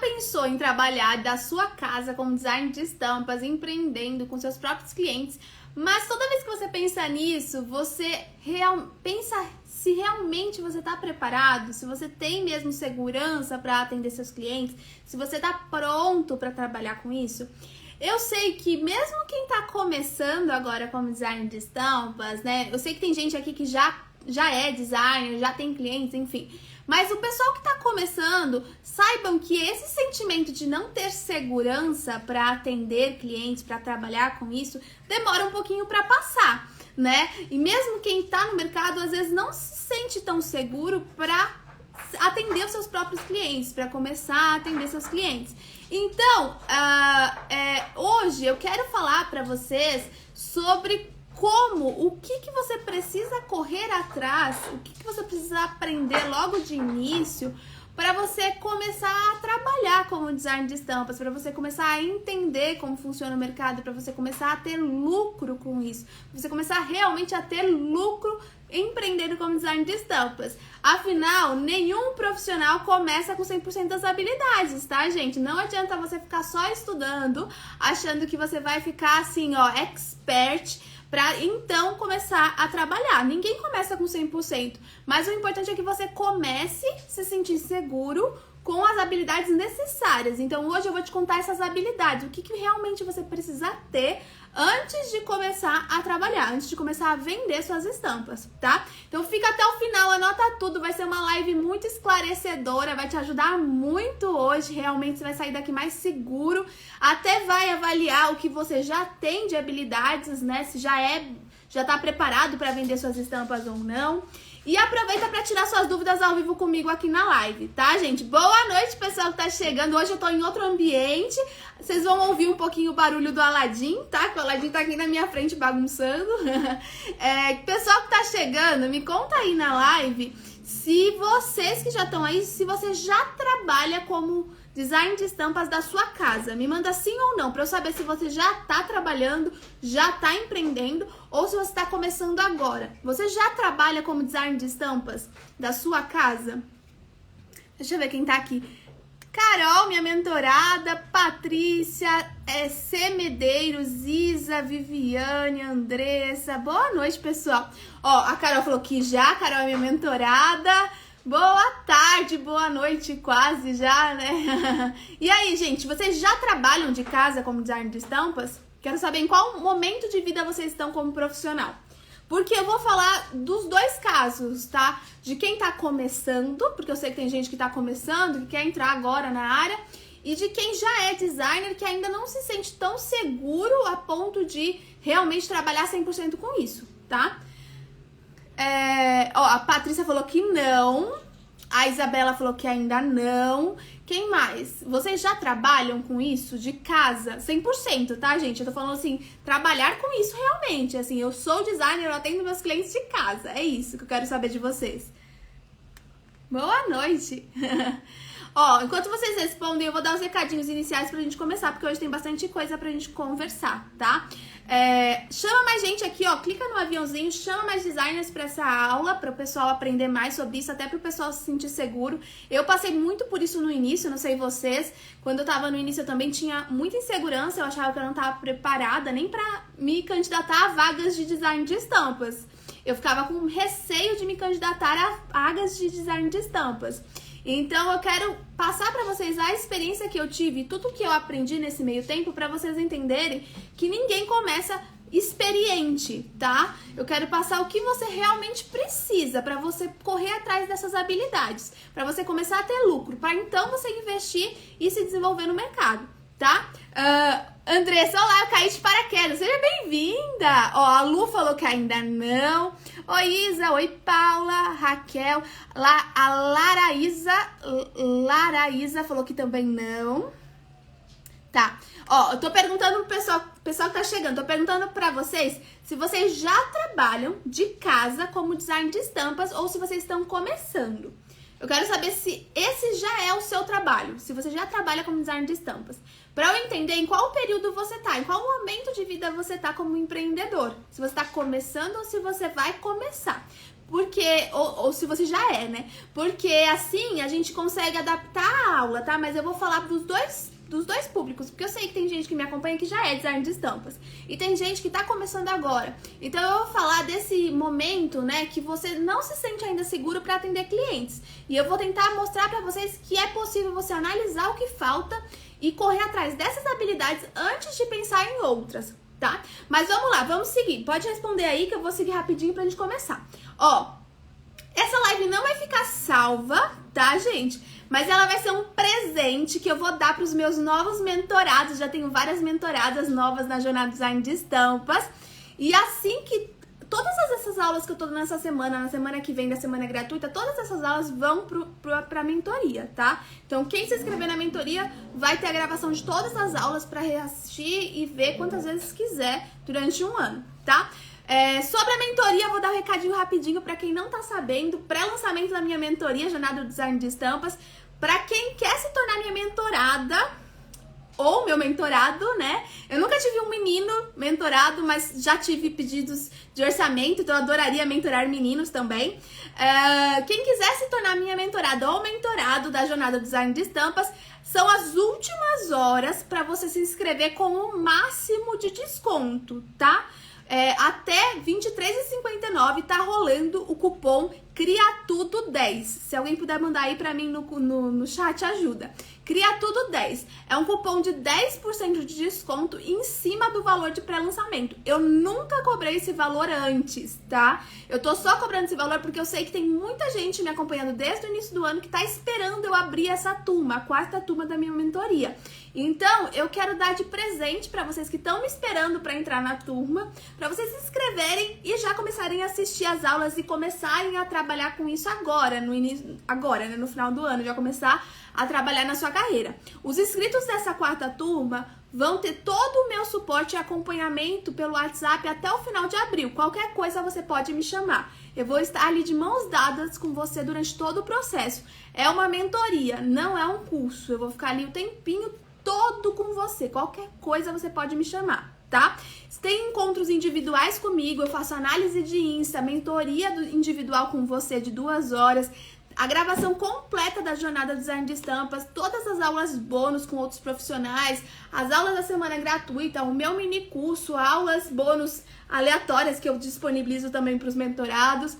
pensou em trabalhar da sua casa com design de estampas, empreendendo com seus próprios clientes, mas toda vez que você pensa nisso, você pensa se realmente você está preparado, se você tem mesmo segurança para atender seus clientes, se você está pronto para trabalhar com isso. Eu sei que mesmo quem está começando agora como design de estampas, né? Eu sei que tem gente aqui que já é designer, já tem clientes, enfim. Mas o pessoal que está começando, saibam que esse sentimento de não ter segurança para atender clientes, para trabalhar com isso, demora um pouquinho para passar, né? E mesmo quem está no mercado, às vezes não se sente tão seguro para atender os seus próprios clientes, para começar a atender seus clientes. Então, hoje eu quero falar para vocês sobre o que você precisa correr atrás, o que você precisa aprender logo de início para você começar a trabalhar como design de estampas, para você começar a entender como funciona o mercado, para você começar a ter lucro com isso, para você começar realmente a ter lucro empreendendo como design de estampas. Afinal, nenhum profissional começa com 100% das habilidades, tá, gente? Não adianta você ficar só estudando, achando que você vai ficar assim, ó, expert, para então começar a trabalhar. Ninguém começa com 100%, mas o importante é que você comece a se sentir seguro com as habilidades necessárias. Então hoje eu vou te contar essas habilidades, o que realmente você precisa ter antes de começar a trabalhar, antes de começar a vender suas estampas, tá? Então fica até o final, anota tudo, vai ser uma live muito esclarecedora, vai te ajudar muito hoje, realmente você vai sair daqui mais seguro, até vai avaliar o que você já tem de habilidades, né? Se já tá preparado para vender suas estampas ou não. E aproveita para tirar suas dúvidas ao vivo comigo aqui na live, tá, gente? Boa noite, pessoal que tá chegando. Hoje eu tô em outro ambiente. Vocês vão ouvir um pouquinho o barulho do Aladim, tá? Que o Aladim tá aqui na minha frente bagunçando. Pessoal que tá chegando, me conta aí na live se vocês que já estão aí, se você já trabalha como design de estampas da sua casa. Me manda sim ou não, para eu saber se você já tá trabalhando, já tá empreendendo ou se você tá começando agora. Você já trabalha como design de estampas da sua casa? Deixa eu ver quem tá aqui. Carol, minha mentorada, Patrícia, C. Medeiros, Isa, Viviane, Andressa. Boa noite, pessoal. Ó, a Carol falou que já, a Carol é minha mentorada. Boa tarde, boa noite, quase já, né? E aí, gente, vocês já trabalham de casa como design de estampas? Quero saber em qual momento de vida vocês estão como profissional. Porque eu vou falar dos dois casos, tá? De quem tá começando, porque eu sei que tem gente que tá começando, que quer entrar agora na área, e de quem já é designer, que ainda não se sente tão seguro a ponto de realmente trabalhar 100% com isso, tá? A Patrícia falou que não. A Isabela falou que ainda não. Quem mais? Vocês já trabalham com isso de casa? 100%, tá, gente? Eu tô falando assim, trabalhar com isso realmente. Assim, eu sou designer, eu atendo meus clientes de casa. É isso que eu quero saber de vocês. Boa noite! Ó, enquanto vocês respondem, eu vou dar os recadinhos iniciais pra gente começar, porque hoje tem bastante coisa pra gente conversar, tá? Chama mais gente aqui, ó, clica no aviãozinho, chama mais designers pra essa aula, para o pessoal aprender mais sobre isso, até pro pessoal se sentir seguro. Eu passei muito por isso no início, não sei vocês, quando eu tava no início eu também tinha muita insegurança, eu achava que eu não tava preparada nem pra me candidatar a vagas de design de estampas. Eu ficava com receio de me candidatar a vagas de design de estampas. Então eu quero passar para vocês a experiência que eu tive, tudo que eu aprendi nesse meio tempo, para vocês entenderem que ninguém começa experiente, tá? Eu quero passar o que você realmente precisa para você correr atrás dessas habilidades, para você começar a ter lucro, para então você investir e se desenvolver no mercado, tá? Andressa, olá, eu caí de paraquedas, seja bem-vinda! Ó, a Lu falou que ainda não. Oi, Isa, oi, Paula, Raquel, a Laraísa falou que também não. Tá, ó, eu tô perguntando pro pessoal que tá chegando, tô perguntando pra vocês se vocês já trabalham de casa como design de estampas ou se vocês estão começando. Eu quero saber se esse já é o seu trabalho, se você já trabalha como design de estampas. Para eu entender em qual período você tá, em qual momento de vida você tá como empreendedor. Se você tá começando ou se você vai começar. Porque, ou se você já é, né? Porque assim a gente consegue adaptar a aula, tá? Mas eu vou falar dos dois públicos, porque eu sei que tem gente que me acompanha que já é design de estampas e tem gente que tá começando agora. Então eu vou falar desse momento, né, que você não se sente ainda seguro para atender clientes. E eu vou tentar mostrar para vocês que é possível você analisar o que falta e correr atrás dessas habilidades antes de pensar em outras, tá? Mas vamos lá, vamos seguir. Pode responder aí que eu vou seguir rapidinho pra gente começar. Ó, essa live não vai ficar salva, tá, gente? Mas ela vai ser um presente que eu vou dar para os meus novos mentorados. Já tenho várias mentoradas novas na Jornada Design de Estampas. E assim que todas essas aulas que eu tô dando essa semana, na semana que vem da semana gratuita, todas essas aulas vão pra mentoria, tá? Então quem se inscrever na mentoria vai ter a gravação de todas as aulas para reassistir e ver quantas vezes quiser durante um ano, tá? Sobre a mentoria, eu vou dar um recadinho rapidinho para quem não tá sabendo. Pré-lançamento da minha mentoria, Jornada do Design de Estampas. Para quem quer se tornar minha mentorada ou meu mentorado, né? Eu nunca tive um menino mentorado, mas já tive pedidos de orçamento, então eu adoraria mentorar meninos também. Quem quiser se tornar minha mentorada ou mentorado da Jornada do Design de Estampas, são as últimas horas para você se inscrever com o máximo de desconto, tá? Até R$23,59 tá rolando o cupom CRIATUDO10. Se alguém puder mandar aí pra mim no chat, ajuda. CRIATUDO10 é um cupom de 10% de desconto em cima do valor de pré-lançamento. Eu nunca cobrei esse valor antes, tá? Eu tô só cobrando esse valor porque eu sei que tem muita gente me acompanhando desde o início do ano que tá esperando eu abrir essa turma, a quarta turma da minha mentoria. Então, eu quero dar de presente para vocês que estão me esperando para entrar na turma, para vocês se inscreverem e já começarem a assistir as aulas e começarem a trabalhar com isso agora, né, no final do ano, já começar a trabalhar na sua carreira. Os inscritos dessa quarta turma vão ter todo o meu suporte e acompanhamento pelo WhatsApp até o final de abril. Qualquer coisa você pode me chamar. Eu vou estar ali de mãos dadas com você durante todo o processo. É uma mentoria, não é um curso. Eu vou ficar ali o tempinho todo com você. Qualquer coisa você pode me chamar, tá? Tem encontros individuais comigo, eu faço análise de Insta, mentoria individual com você de 2 horas, a gravação completa da Jornada Design de Estampas, todas as aulas bônus com outros profissionais, as aulas da semana gratuita, o meu mini curso, aulas bônus aleatórias que eu disponibilizo também para os mentorados.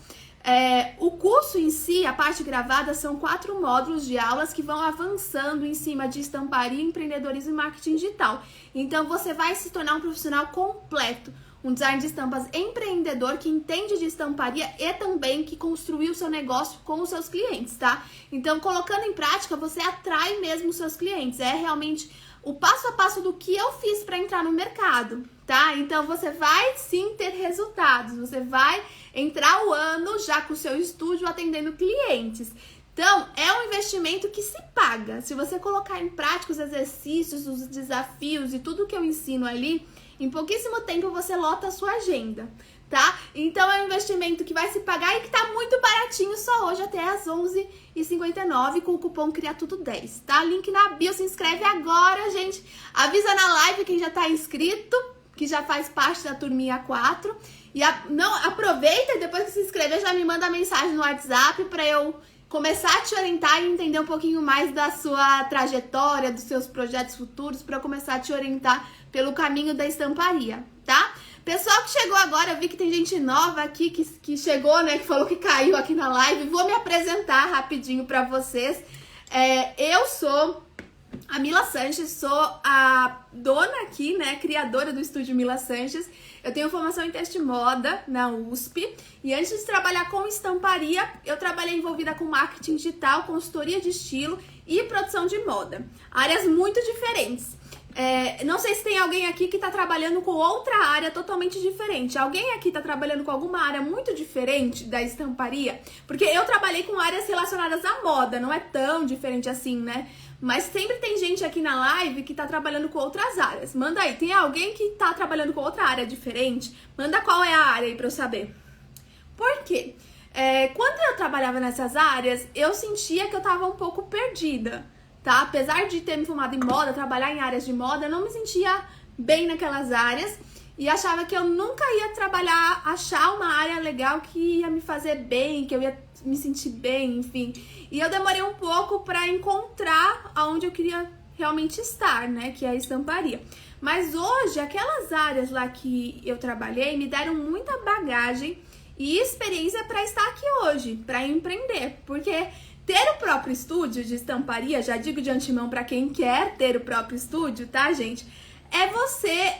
O curso em si, a parte gravada, são 4 módulos de aulas que vão avançando em cima de estamparia, empreendedorismo e marketing digital. Então você vai se tornar um profissional completo, um design de estampas empreendedor que entende de estamparia e também que construiu o seu negócio com os seus clientes, tá? Então, colocando em prática, você atrai mesmo os seus clientes. É realmente o passo a passo do que eu fiz para entrar no mercado, tá? Então, você vai sim ter resultados. Você vai entrar o ano já com o seu estúdio atendendo clientes. Então, é um investimento que se paga. Se você colocar em prática os exercícios, os desafios e tudo que eu ensino ali, em pouquíssimo tempo você lota a sua agenda, tá? Então é um investimento que vai se pagar e que tá muito baratinho só hoje até às 11h59 com o cupom CRIATUDO10, tá? Link na bio, se inscreve agora, gente. Avisa na live quem já tá inscrito, que já faz parte da turminha 4. E aproveita e depois que se inscrever já me manda mensagem no WhatsApp pra eu começar a te orientar e entender um pouquinho mais da sua trajetória, dos seus projetos futuros, para eu começar a te orientar pelo caminho da estamparia, tá? Pessoal que chegou agora, eu vi que tem gente nova aqui que chegou, né, que falou que caiu aqui na live. Vou me apresentar rapidinho para vocês. Eu sou a Mila Sanches, sou a dona aqui, né, criadora do estúdio Mila Sanches. Eu tenho formação em teste moda na USP e antes de trabalhar com estamparia, eu trabalhei envolvida com marketing digital, consultoria de estilo e produção de moda. Áreas muito diferentes. Não sei se tem alguém aqui que tá trabalhando com outra área totalmente diferente. Alguém aqui tá trabalhando com alguma área muito diferente da estamparia? Porque eu trabalhei com áreas relacionadas à moda, não é tão diferente assim, né? Mas sempre tem gente aqui na live que tá trabalhando com outras áreas. Manda aí, tem alguém que tá trabalhando com outra área diferente? Manda qual é a área aí pra eu saber. Por quê? Quando eu trabalhava nessas áreas, eu sentia que eu tava um pouco perdida, tá? Apesar de ter me formado em moda, trabalhar em áreas de moda, eu não me sentia bem naquelas áreas. e achava que eu nunca ia trabalhar, achar uma área legal que ia me fazer bem, que eu ia me sentir bem, enfim. E eu demorei um pouco para encontrar aonde eu queria realmente estar, né, que é a estamparia. Mas hoje, aquelas áreas lá que eu trabalhei me deram muita bagagem e experiência para estar aqui hoje, para empreender, porque ter o próprio estúdio de estamparia, já digo de antemão para quem quer ter o próprio estúdio, tá, gente? É você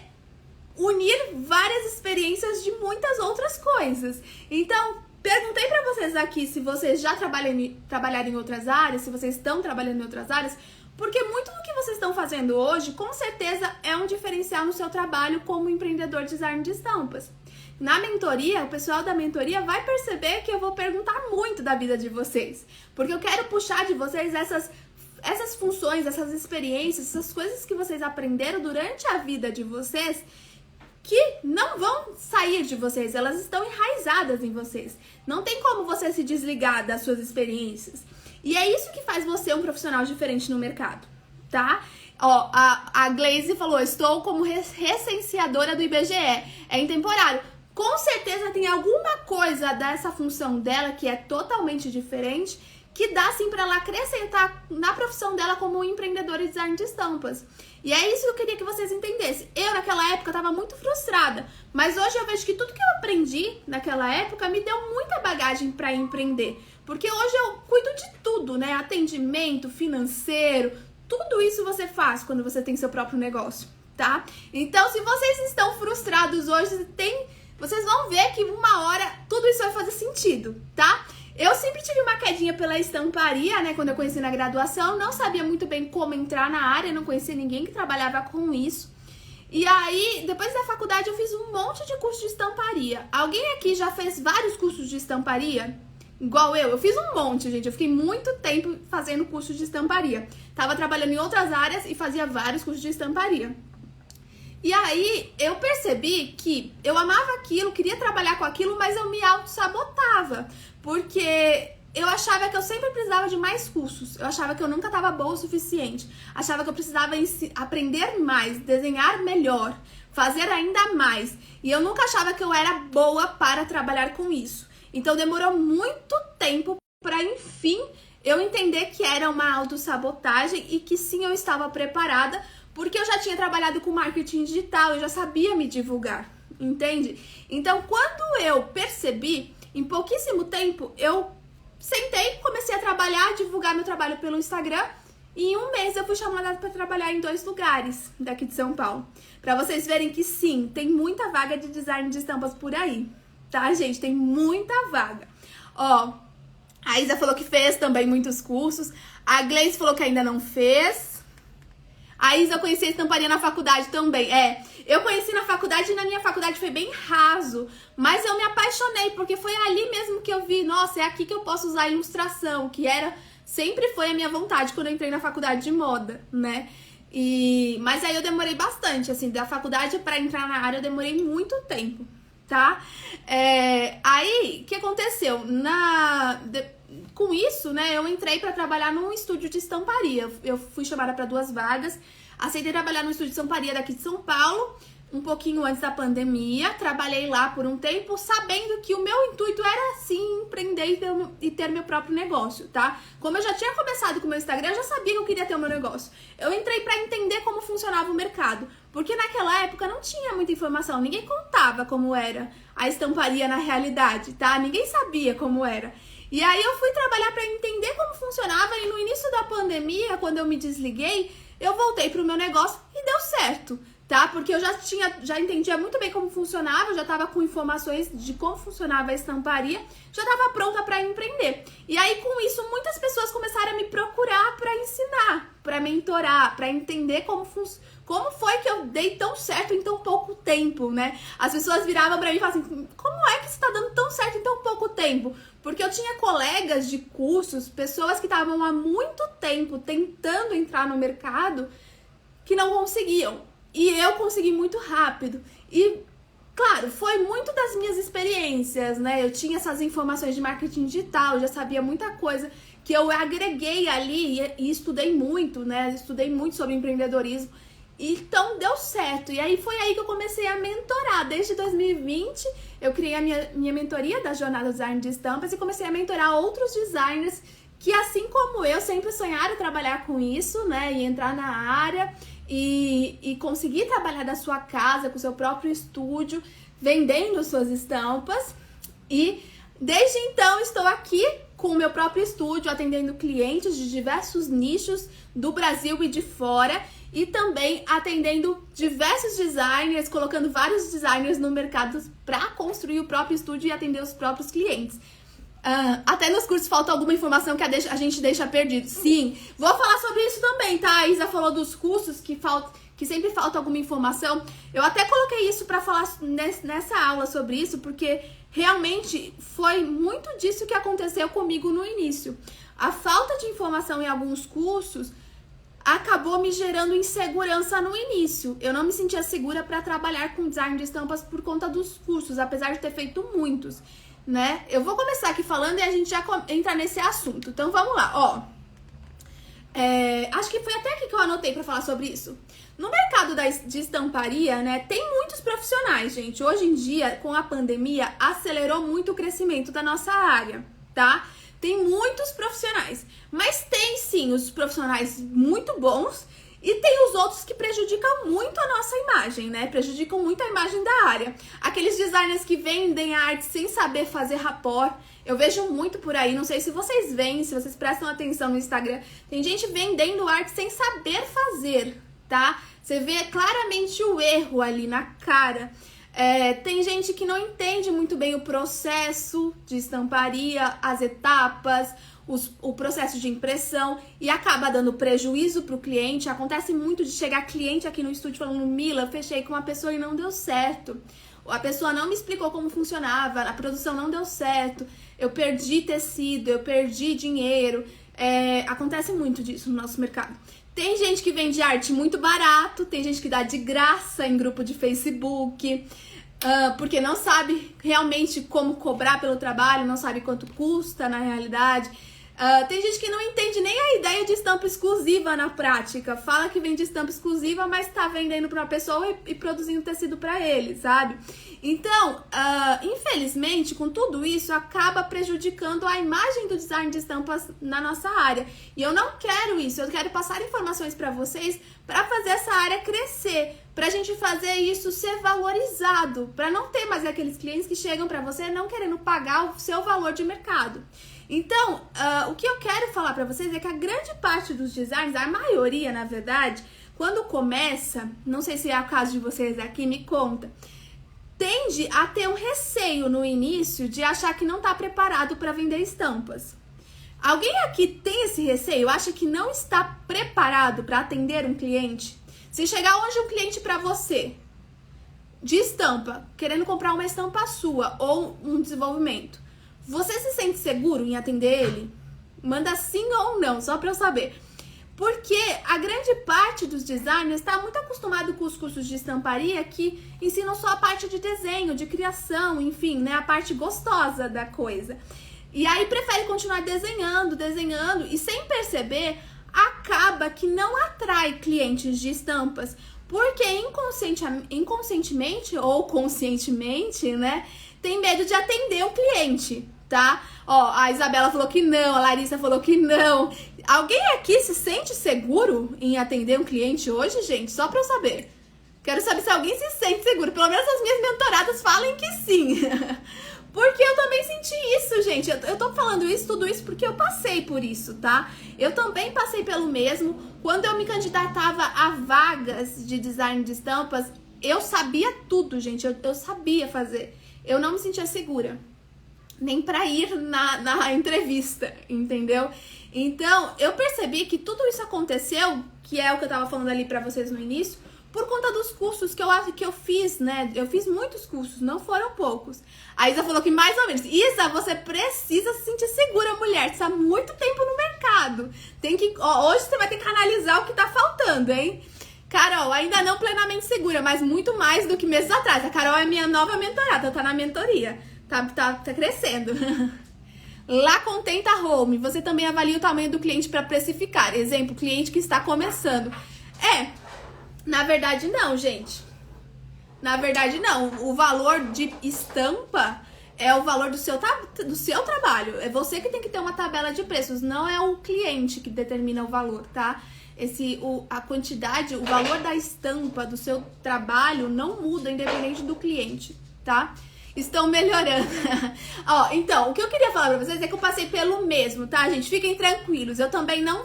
unir várias experiências de muitas outras coisas. Então, perguntei para vocês aqui se vocês já trabalharam em outras áreas, se vocês estão trabalhando em outras áreas, porque muito do que vocês estão fazendo hoje, com certeza, é um diferencial no seu trabalho como empreendedor de design de estampas. Na mentoria, o pessoal da mentoria vai perceber que eu vou perguntar muito da vida de vocês, porque eu quero puxar de vocês essas funções, essas experiências, essas coisas que vocês aprenderam durante a vida de vocês, que não vão sair de vocês, elas estão enraizadas em vocês. Não tem como você se desligar das suas experiências. E é isso que faz você um profissional diferente no mercado, tá? Ó, a Glaze falou, estou como recenseadora do IBGE, é intemporário. Com certeza tem alguma coisa dessa função dela que é totalmente diferente, que dá sim para ela acrescentar na profissão dela como empreendedora de design de estampas. E é isso que eu queria que vocês entendessem. Eu, naquela época, estava muito frustrada, mas hoje eu vejo que tudo que eu aprendi naquela época me deu muita bagagem para empreender. Porque hoje eu cuido de tudo, né? Atendimento, financeiro, tudo isso você faz quando você tem seu próprio negócio, tá? Então, se vocês estão frustrados hoje, vocês vão ver que uma hora tudo isso vai fazer sentido, tá? Eu sempre tive uma quedinha pela estamparia, né? Quando eu conheci na graduação, não sabia muito bem como entrar na área, não conhecia ninguém que trabalhava com isso. E aí, depois da faculdade, eu fiz um monte de curso de estamparia. Alguém aqui já fez vários cursos de estamparia? Igual eu fiz um monte, gente. Eu fiquei muito tempo fazendo curso de estamparia. Tava trabalhando em outras áreas e fazia vários cursos de estamparia. E aí, eu percebi que eu amava aquilo, queria trabalhar com aquilo, mas eu me auto-sabotava. Porque eu achava que eu sempre precisava de mais cursos. Eu achava que eu nunca estava boa o suficiente. Achava que eu precisava aprender mais, desenhar melhor, fazer ainda mais. E eu nunca achava que eu era boa para trabalhar com isso. Então, demorou muito tempo para, enfim, eu entender que era uma autossabotagem e que sim, eu estava preparada, porque eu já tinha trabalhado com marketing digital, eu já sabia me divulgar, entende? Então, quando eu percebi, em pouquíssimo tempo, eu sentei, comecei a trabalhar, divulgar meu trabalho pelo Instagram, e em um mês eu fui chamada para trabalhar em 2 lugares daqui de São Paulo. Para vocês verem que sim, tem muita vaga de design de estampas por aí, tá, gente? Tem muita vaga. Ó, a Isa falou que fez também muitos cursos, a Gleice falou que ainda não fez. A Isa, eu conheci a estamparia na faculdade também. Eu conheci na faculdade e na minha faculdade foi bem raso. Mas eu me apaixonei, porque foi ali mesmo que eu vi, nossa, é aqui que eu posso usar a ilustração, que sempre foi a minha vontade quando eu entrei na faculdade de moda, né? Mas aí eu demorei bastante, assim, da faculdade pra entrar na área eu demorei muito tempo, tá? Aí, o que aconteceu? Com isso, né, eu entrei para trabalhar num estúdio de estamparia. Eu fui chamada para 2 vagas, aceitei trabalhar no estúdio de estamparia daqui de São Paulo, um pouquinho antes da pandemia. Trabalhei lá por um tempo, sabendo que o meu intuito era, sim, empreender e ter meu próprio negócio, tá? Como eu já tinha começado com o meu Instagram, eu já sabia que eu queria ter o meu negócio. Eu entrei para entender como funcionava o mercado, porque naquela época não tinha muita informação, ninguém contava como era a estamparia na realidade, tá? Ninguém sabia como era. E aí eu fui trabalhar para entender como funcionava e no início da pandemia, quando eu me desliguei, eu voltei pro meu negócio e deu certo, tá? Porque eu já entendia muito bem como funcionava, eu já tava com informações de como funcionava a estamparia, já tava pronta para empreender. E aí com isso muitas pessoas começaram a me procurar para ensinar, para mentorar, para entender como foi que eu dei tão certo em tão pouco tempo, né? As pessoas viravam pra mim e falavam assim, como é que você tá dando tão certo em tão pouco tempo? Porque eu tinha colegas de cursos, pessoas que estavam há muito tempo tentando entrar no mercado, que não conseguiam. E eu consegui muito rápido. E, claro, foi muito das minhas experiências, né? Eu tinha essas informações de marketing digital, eu já sabia muita coisa que eu agreguei ali e estudei muito, né? Estudei muito sobre empreendedorismo. Então deu certo. E aí foi aí que eu comecei a mentorar. Desde 2020 eu criei a minha mentoria da Jornada Design de Estampas e comecei a mentorar outros designers que, assim como eu, sempre sonharam trabalhar com isso, né? E entrar na área e conseguir trabalhar da sua casa, com o seu próprio estúdio, vendendo suas estampas. E desde então estou aqui com o meu próprio estúdio, atendendo clientes de diversos nichos do Brasil e de fora, e também atendendo diversos designers, colocando vários designers no mercado para construir o próprio estúdio e atender os próprios clientes. Até nos cursos falta alguma informação que a gente deixa perdido. Sim, vou falar sobre isso também, tá? A Isa falou dos cursos que sempre falta alguma informação. Eu até coloquei isso para falar nessa aula sobre isso, porque realmente foi muito disso que aconteceu comigo no início. A falta de informação em alguns cursos acabou me gerando insegurança no início. Eu não me sentia segura para trabalhar com design de estampas por conta dos cursos, apesar de ter feito muitos, né? Eu vou começar aqui falando e a gente já entra nesse assunto. Então vamos lá, ó. Acho que foi até aqui que eu anotei para falar sobre isso. No mercado de estamparia, né, tem muitos profissionais, gente. Hoje em dia, com a pandemia, acelerou muito o crescimento da nossa área, tá? Tem muitos profissionais, mas tem sim os profissionais muito bons e tem os outros que prejudicam muito a nossa imagem, né? Prejudicam muito a imagem da área. Aqueles designers que vendem arte sem saber fazer rapport. Eu vejo muito por aí, não sei se vocês veem, se vocês prestam atenção no Instagram. Tem gente vendendo arte sem saber fazer, tá? Você vê claramente o erro ali na cara. Tem gente que não entende muito bem o processo de estamparia, as etapas, o processo de impressão e acaba dando prejuízo para o cliente. Acontece muito de chegar cliente aqui no estúdio falando: Mila, fechei com uma pessoa e não deu certo. A pessoa não me explicou como funcionava, a produção não deu certo, eu perdi tecido, eu perdi dinheiro. Acontece muito disso no nosso mercado. Tem gente que vende arte muito barato, tem gente que dá de graça em grupo de Facebook, porque não sabe realmente como cobrar pelo trabalho, não sabe quanto custa na realidade. Tem gente que não entende nem a ideia de estampa exclusiva na prática. Fala que vende estampa exclusiva, mas tá vendendo para uma pessoa e produzindo tecido para ele, sabe? Então, infelizmente, com tudo isso, acaba prejudicando a imagem do design de estampas na nossa área. E eu não quero isso, eu quero passar informações para vocês para fazer essa área crescer, pra gente fazer isso ser valorizado, para não ter mais aqueles clientes que chegam para você não querendo pagar o seu valor de mercado. Então, o que eu quero falar pra vocês é que a grande parte dos designers, a maioria, na verdade, quando começa, não sei se é o caso de vocês aqui, me conta, tende a ter um receio no início de achar que não tá preparado para vender estampas. Alguém aqui tem esse receio? Acha que não está preparado para atender um cliente? Se chegar hoje um cliente para você, de estampa, querendo comprar uma estampa sua ou um desenvolvimento, você se sente seguro em atender ele? Manda sim ou não, só para eu saber. Porque a grande parte dos designers está muito acostumado com os cursos de estamparia que ensinam só a parte de desenho, de criação, enfim, né, a parte gostosa da coisa. E aí prefere continuar desenhando e sem perceber, acaba que não atrai clientes de estampas. Porque inconscientemente ou conscientemente, né, tem medo de atender o cliente, tá? Ó, a Isabela falou que não, a Larissa falou que não. Alguém aqui se sente seguro em atender um cliente hoje, gente? Só pra eu saber. Quero saber se alguém se sente seguro. Pelo menos as minhas mentoradas falem que sim. Porque eu também senti isso, gente. Eu tô falando tudo isso porque eu passei por isso, tá? Eu também passei pelo mesmo. Quando eu me candidatava a vagas de design de estampas, eu sabia tudo, gente. Eu sabia fazer. Eu não me sentia segura. Nem pra ir na entrevista, entendeu? Então, eu percebi que tudo isso aconteceu, que é o que eu tava falando ali pra vocês no início, por conta dos cursos que eu fiz, né? Eu fiz muitos cursos, não foram poucos. A Isa falou que mais ou menos. Isa, você precisa se sentir segura, mulher. Você tá há muito tempo no mercado. Hoje você vai ter que analisar o que tá faltando, hein? Carol, ainda não plenamente segura, mas muito mais do que meses atrás. A Carol é minha nova mentorada, tá na mentoria. Tá crescendo. Lá Contenta Home, você também avalia o tamanho do cliente para precificar. Exemplo, cliente que está começando. Na verdade, não, gente. Na verdade, não. O valor de estampa é o valor do seu trabalho. É você que tem que ter uma tabela de preços, não é o cliente que determina o valor, tá? A quantidade, o valor da estampa do seu trabalho não muda independente do cliente, tá? Estão melhorando. Ó, então, o que eu queria falar pra vocês é que eu passei pelo mesmo, tá, gente? Fiquem tranquilos. Eu também não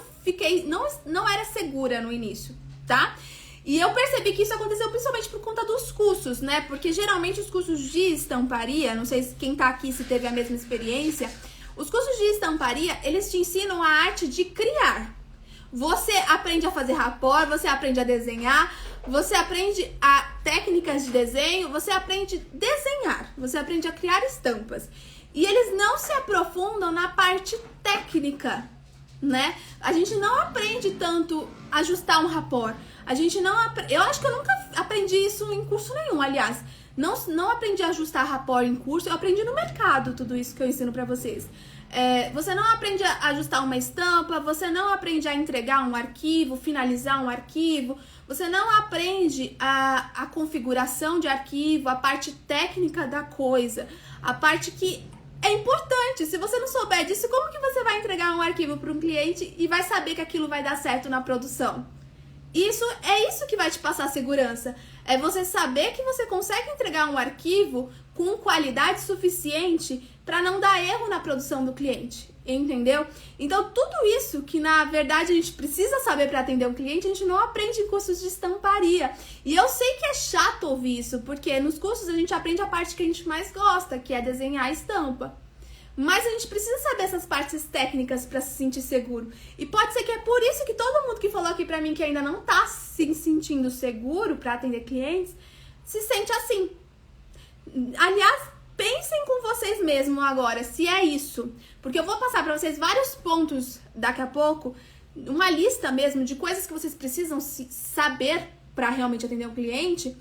era segura no início, tá? E eu percebi que isso aconteceu principalmente por conta dos cursos, né? Porque geralmente os cursos de estamparia, não sei se quem tá aqui se teve a mesma experiência, os cursos de estamparia, eles te ensinam a arte de criar. Você aprende a fazer rapport, você aprende a desenhar, você aprende a técnicas de desenho, você aprende a desenhar, você aprende a criar estampas. E eles não se aprofundam na parte técnica, né? A gente não aprende tanto a ajustar um rapport. A gente não... Eu acho que eu nunca aprendi isso em curso nenhum, aliás. Não aprendi a ajustar rapport em curso, eu aprendi no mercado tudo isso que eu ensino pra vocês. Você não aprende a ajustar uma estampa, você não aprende a entregar um arquivo, finalizar um arquivo, você não aprende a configuração de arquivo, a parte técnica da coisa, a parte que é importante. Se você não souber disso, como que você vai entregar um arquivo para um cliente e vai saber que aquilo vai dar certo na produção? Isso que vai te passar segurança. É você saber que você consegue entregar um arquivo com qualidade suficiente para não dar erro na produção do cliente, entendeu? Então, tudo isso que na verdade a gente precisa saber para atender um cliente, a gente não aprende em cursos de estamparia. E eu sei que é chato ouvir isso, porque nos cursos a gente aprende a parte que a gente mais gosta, que é desenhar a estampa. Mas a gente precisa saber essas partes técnicas para se sentir seguro. E pode ser que é por isso que todo mundo que falou aqui pra mim que ainda não tá se sentindo seguro para atender clientes, se sente assim. Aliás, pensem com vocês mesmo agora, se é isso. Porque eu vou passar pra vocês vários pontos daqui a pouco, uma lista mesmo de coisas que vocês precisam saber para realmente atender um cliente.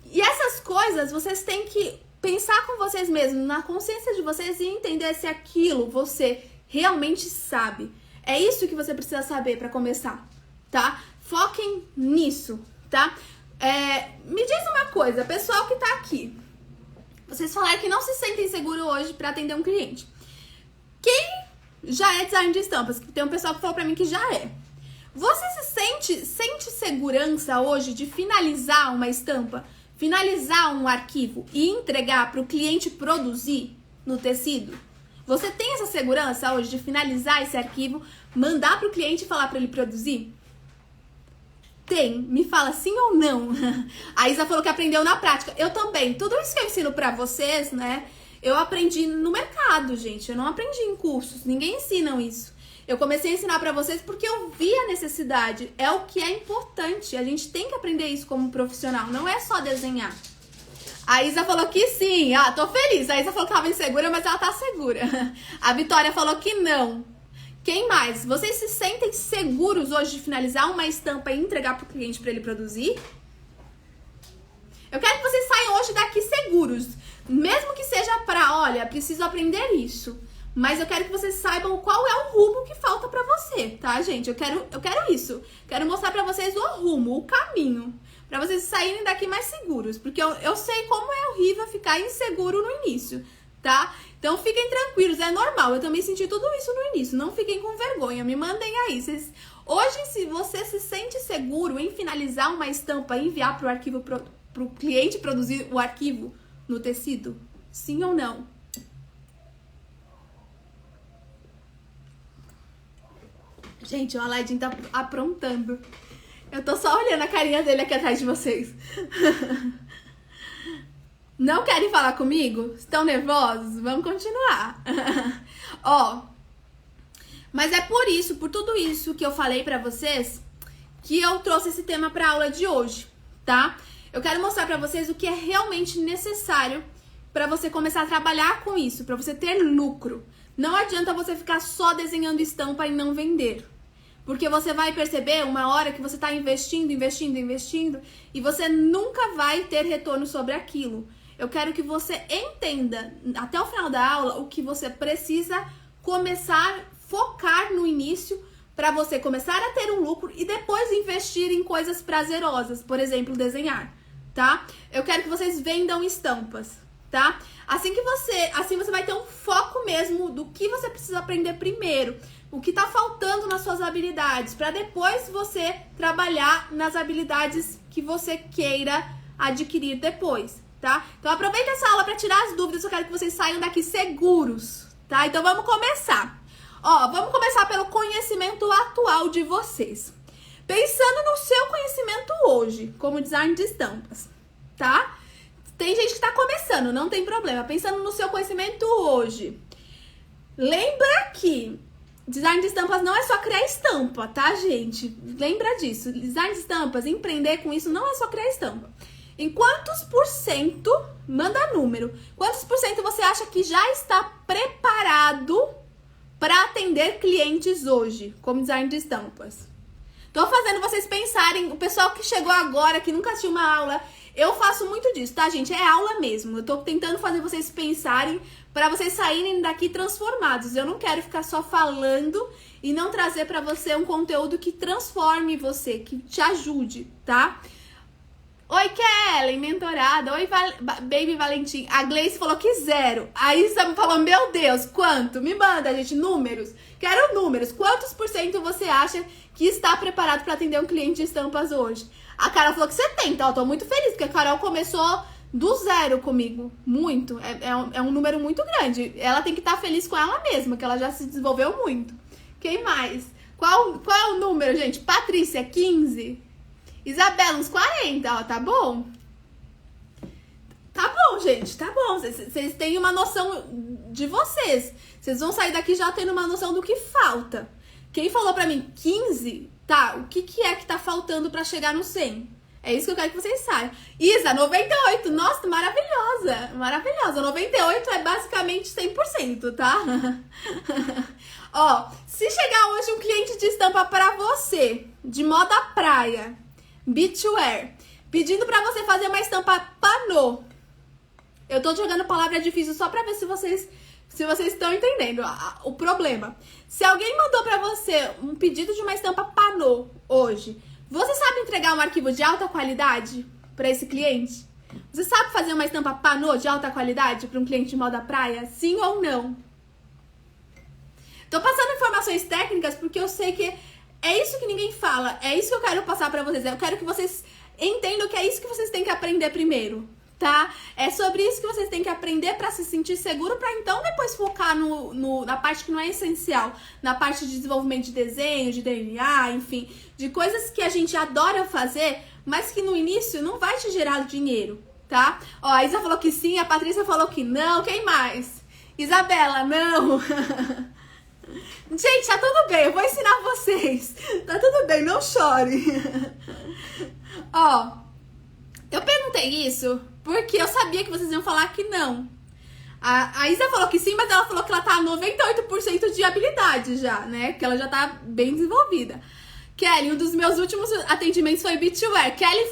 E essas coisas vocês têm que pensar com vocês mesmos, na consciência de vocês e entender se aquilo você realmente sabe. É isso que você precisa saber para começar, tá? Foquem nisso, tá? Me diz uma coisa, pessoal que tá aqui. Vocês falaram que não se sentem seguros hoje para atender um cliente. Quem já é design de estampas? Tem um pessoal que falou pra mim que já é. Você sente segurança hoje de finalizar uma estampa? Finalizar um arquivo e entregar para o cliente produzir no tecido? Você tem essa segurança hoje de finalizar esse arquivo, mandar para o cliente e falar para ele produzir? Tem. Me fala sim ou não. A Isa falou que aprendeu na prática. Eu também. Tudo isso que eu ensino para vocês, né? Eu aprendi no mercado, gente. Eu não aprendi em cursos. Ninguém ensina isso. Eu comecei a ensinar pra vocês porque eu vi a necessidade. É o que é importante. A gente tem que aprender isso como profissional. Não é só desenhar. A Isa falou que sim. Ah, tô feliz. A Isa falou que tava insegura, mas ela tá segura. A Vitória falou que não. Quem mais? Vocês se sentem seguros hoje de finalizar uma estampa e entregar pro cliente pra ele produzir? Eu quero que vocês saiam hoje daqui seguros. Mesmo que seja pra, olha, preciso aprender isso. Mas eu quero que vocês saibam qual é o rumo que falta pra você, tá, gente? Eu quero isso. Quero mostrar pra vocês o rumo, o caminho. Pra vocês saírem daqui mais seguros. Porque eu sei como é horrível ficar inseguro no início, tá? Então fiquem tranquilos, é normal. Eu também senti tudo isso no início. Não fiquem com vergonha, me mandem aí. Hoje, se você se sente seguro em finalizar uma estampa e enviar pro cliente produzir o arquivo no tecido, sim ou não? Gente, o Aladdin tá aprontando. Eu tô só olhando a carinha dele aqui atrás de vocês. Não querem falar comigo? Estão nervosos? Vamos continuar. Ó, mas é por tudo isso que eu falei pra vocês, que eu trouxe esse tema pra aula de hoje, tá? Eu quero mostrar pra vocês o que é realmente necessário pra você começar a trabalhar com isso, pra você ter lucro. Não adianta você ficar só desenhando estampa e não vender. Porque você vai perceber uma hora que você está investindo e você nunca vai ter retorno sobre aquilo. Eu quero que você entenda até o final da aula o que você precisa começar a focar no início para você começar a ter um lucro e depois investir em coisas prazerosas, por exemplo, desenhar, tá? Eu quero que vocês vendam estampas, tá? Assim você vai ter um foco mesmo do que você precisa aprender primeiro, o que tá faltando nas suas habilidades, para depois você trabalhar nas habilidades que você queira adquirir depois, tá? Então aproveita essa aula para tirar as dúvidas, eu quero que vocês saiam daqui seguros, tá? Então vamos começar. Ó, vamos começar pelo conhecimento atual de vocês. Pensando no seu conhecimento hoje, como design de estampas, tá? Tem gente que tá começando, não tem problema. Pensando no seu conhecimento hoje. Lembra que design de estampas não é só criar estampa, tá, gente? Lembra disso. Design de estampas, empreender com isso não é só criar estampa. Em quantos por cento, manda número, quantos por cento você acha que já está preparado para atender clientes hoje, como design de estampas? Tô fazendo vocês pensarem, o pessoal que chegou agora, que nunca assistiu uma aula, eu faço muito disso, tá, gente? É aula mesmo. Eu tô tentando fazer vocês pensarem para vocês saírem daqui transformados. Eu não quero ficar só falando e não trazer para você um conteúdo que transforme você, que te ajude, tá? Oi, Kellen, mentorada. Oi, Baby Valentim. A Gleice falou que 0. A Isa falou, meu Deus, quanto? Me manda, gente, números. Quero números. Quantos por cento você acha que está preparado para atender um cliente de estampas hoje? A Carol falou que 70. Eu tô muito feliz, porque a Carol começou do 0 comigo. Muito. É um número muito grande. Ela tem que estar feliz com ela mesma, que ela já se desenvolveu muito. Quem mais? Qual é o número, gente? Patrícia, 15. Isabela, uns 40, ó, tá bom? Tá bom, gente, tá bom. Vocês têm uma noção de vocês. Vocês vão sair daqui já tendo uma noção do que falta. Quem falou pra mim 15, tá, o que é que tá faltando pra chegar no 100? É isso que eu quero que vocês saibam. Isa, 98, nossa, maravilhosa, maravilhosa. 98 é basicamente 100%, tá? Ó, se chegar hoje um cliente de estampa pra você, de moda praia, beachwear, pedindo pra você fazer uma estampa panô. Eu tô jogando palavra difícil só pra ver se vocês estão entendendo o problema. Se alguém mandou pra você um pedido de uma estampa panô hoje, você sabe entregar um arquivo de alta qualidade pra esse cliente? Você sabe fazer uma estampa panô de alta qualidade pra um cliente de moda praia? Sim ou não? Tô passando informações técnicas porque eu sei que é isso que ninguém fala. É isso que eu quero passar pra vocês. Eu quero que vocês entendam que é isso que vocês têm que aprender primeiro, tá? É sobre isso que vocês têm que aprender pra se sentir seguro, pra então depois focar na parte que não é essencial, na parte de desenvolvimento de desenho, de DNA, enfim, de coisas que a gente adora fazer, mas que no início não vai te gerar dinheiro, tá? Ó, a Isa falou que sim, a Patrícia falou que não, quem mais? Isabela, não. Gente, tá tudo bem, eu vou ensinar vocês. Tá tudo bem, não chore. Ó, eu perguntei isso porque eu sabia que vocês iam falar que não. A Isa falou que sim, mas ela falou que ela tá 98% de habilidade já, né? Que ela já tá bem desenvolvida. Kelly, um dos meus últimos atendimentos foi beachwear. Kelly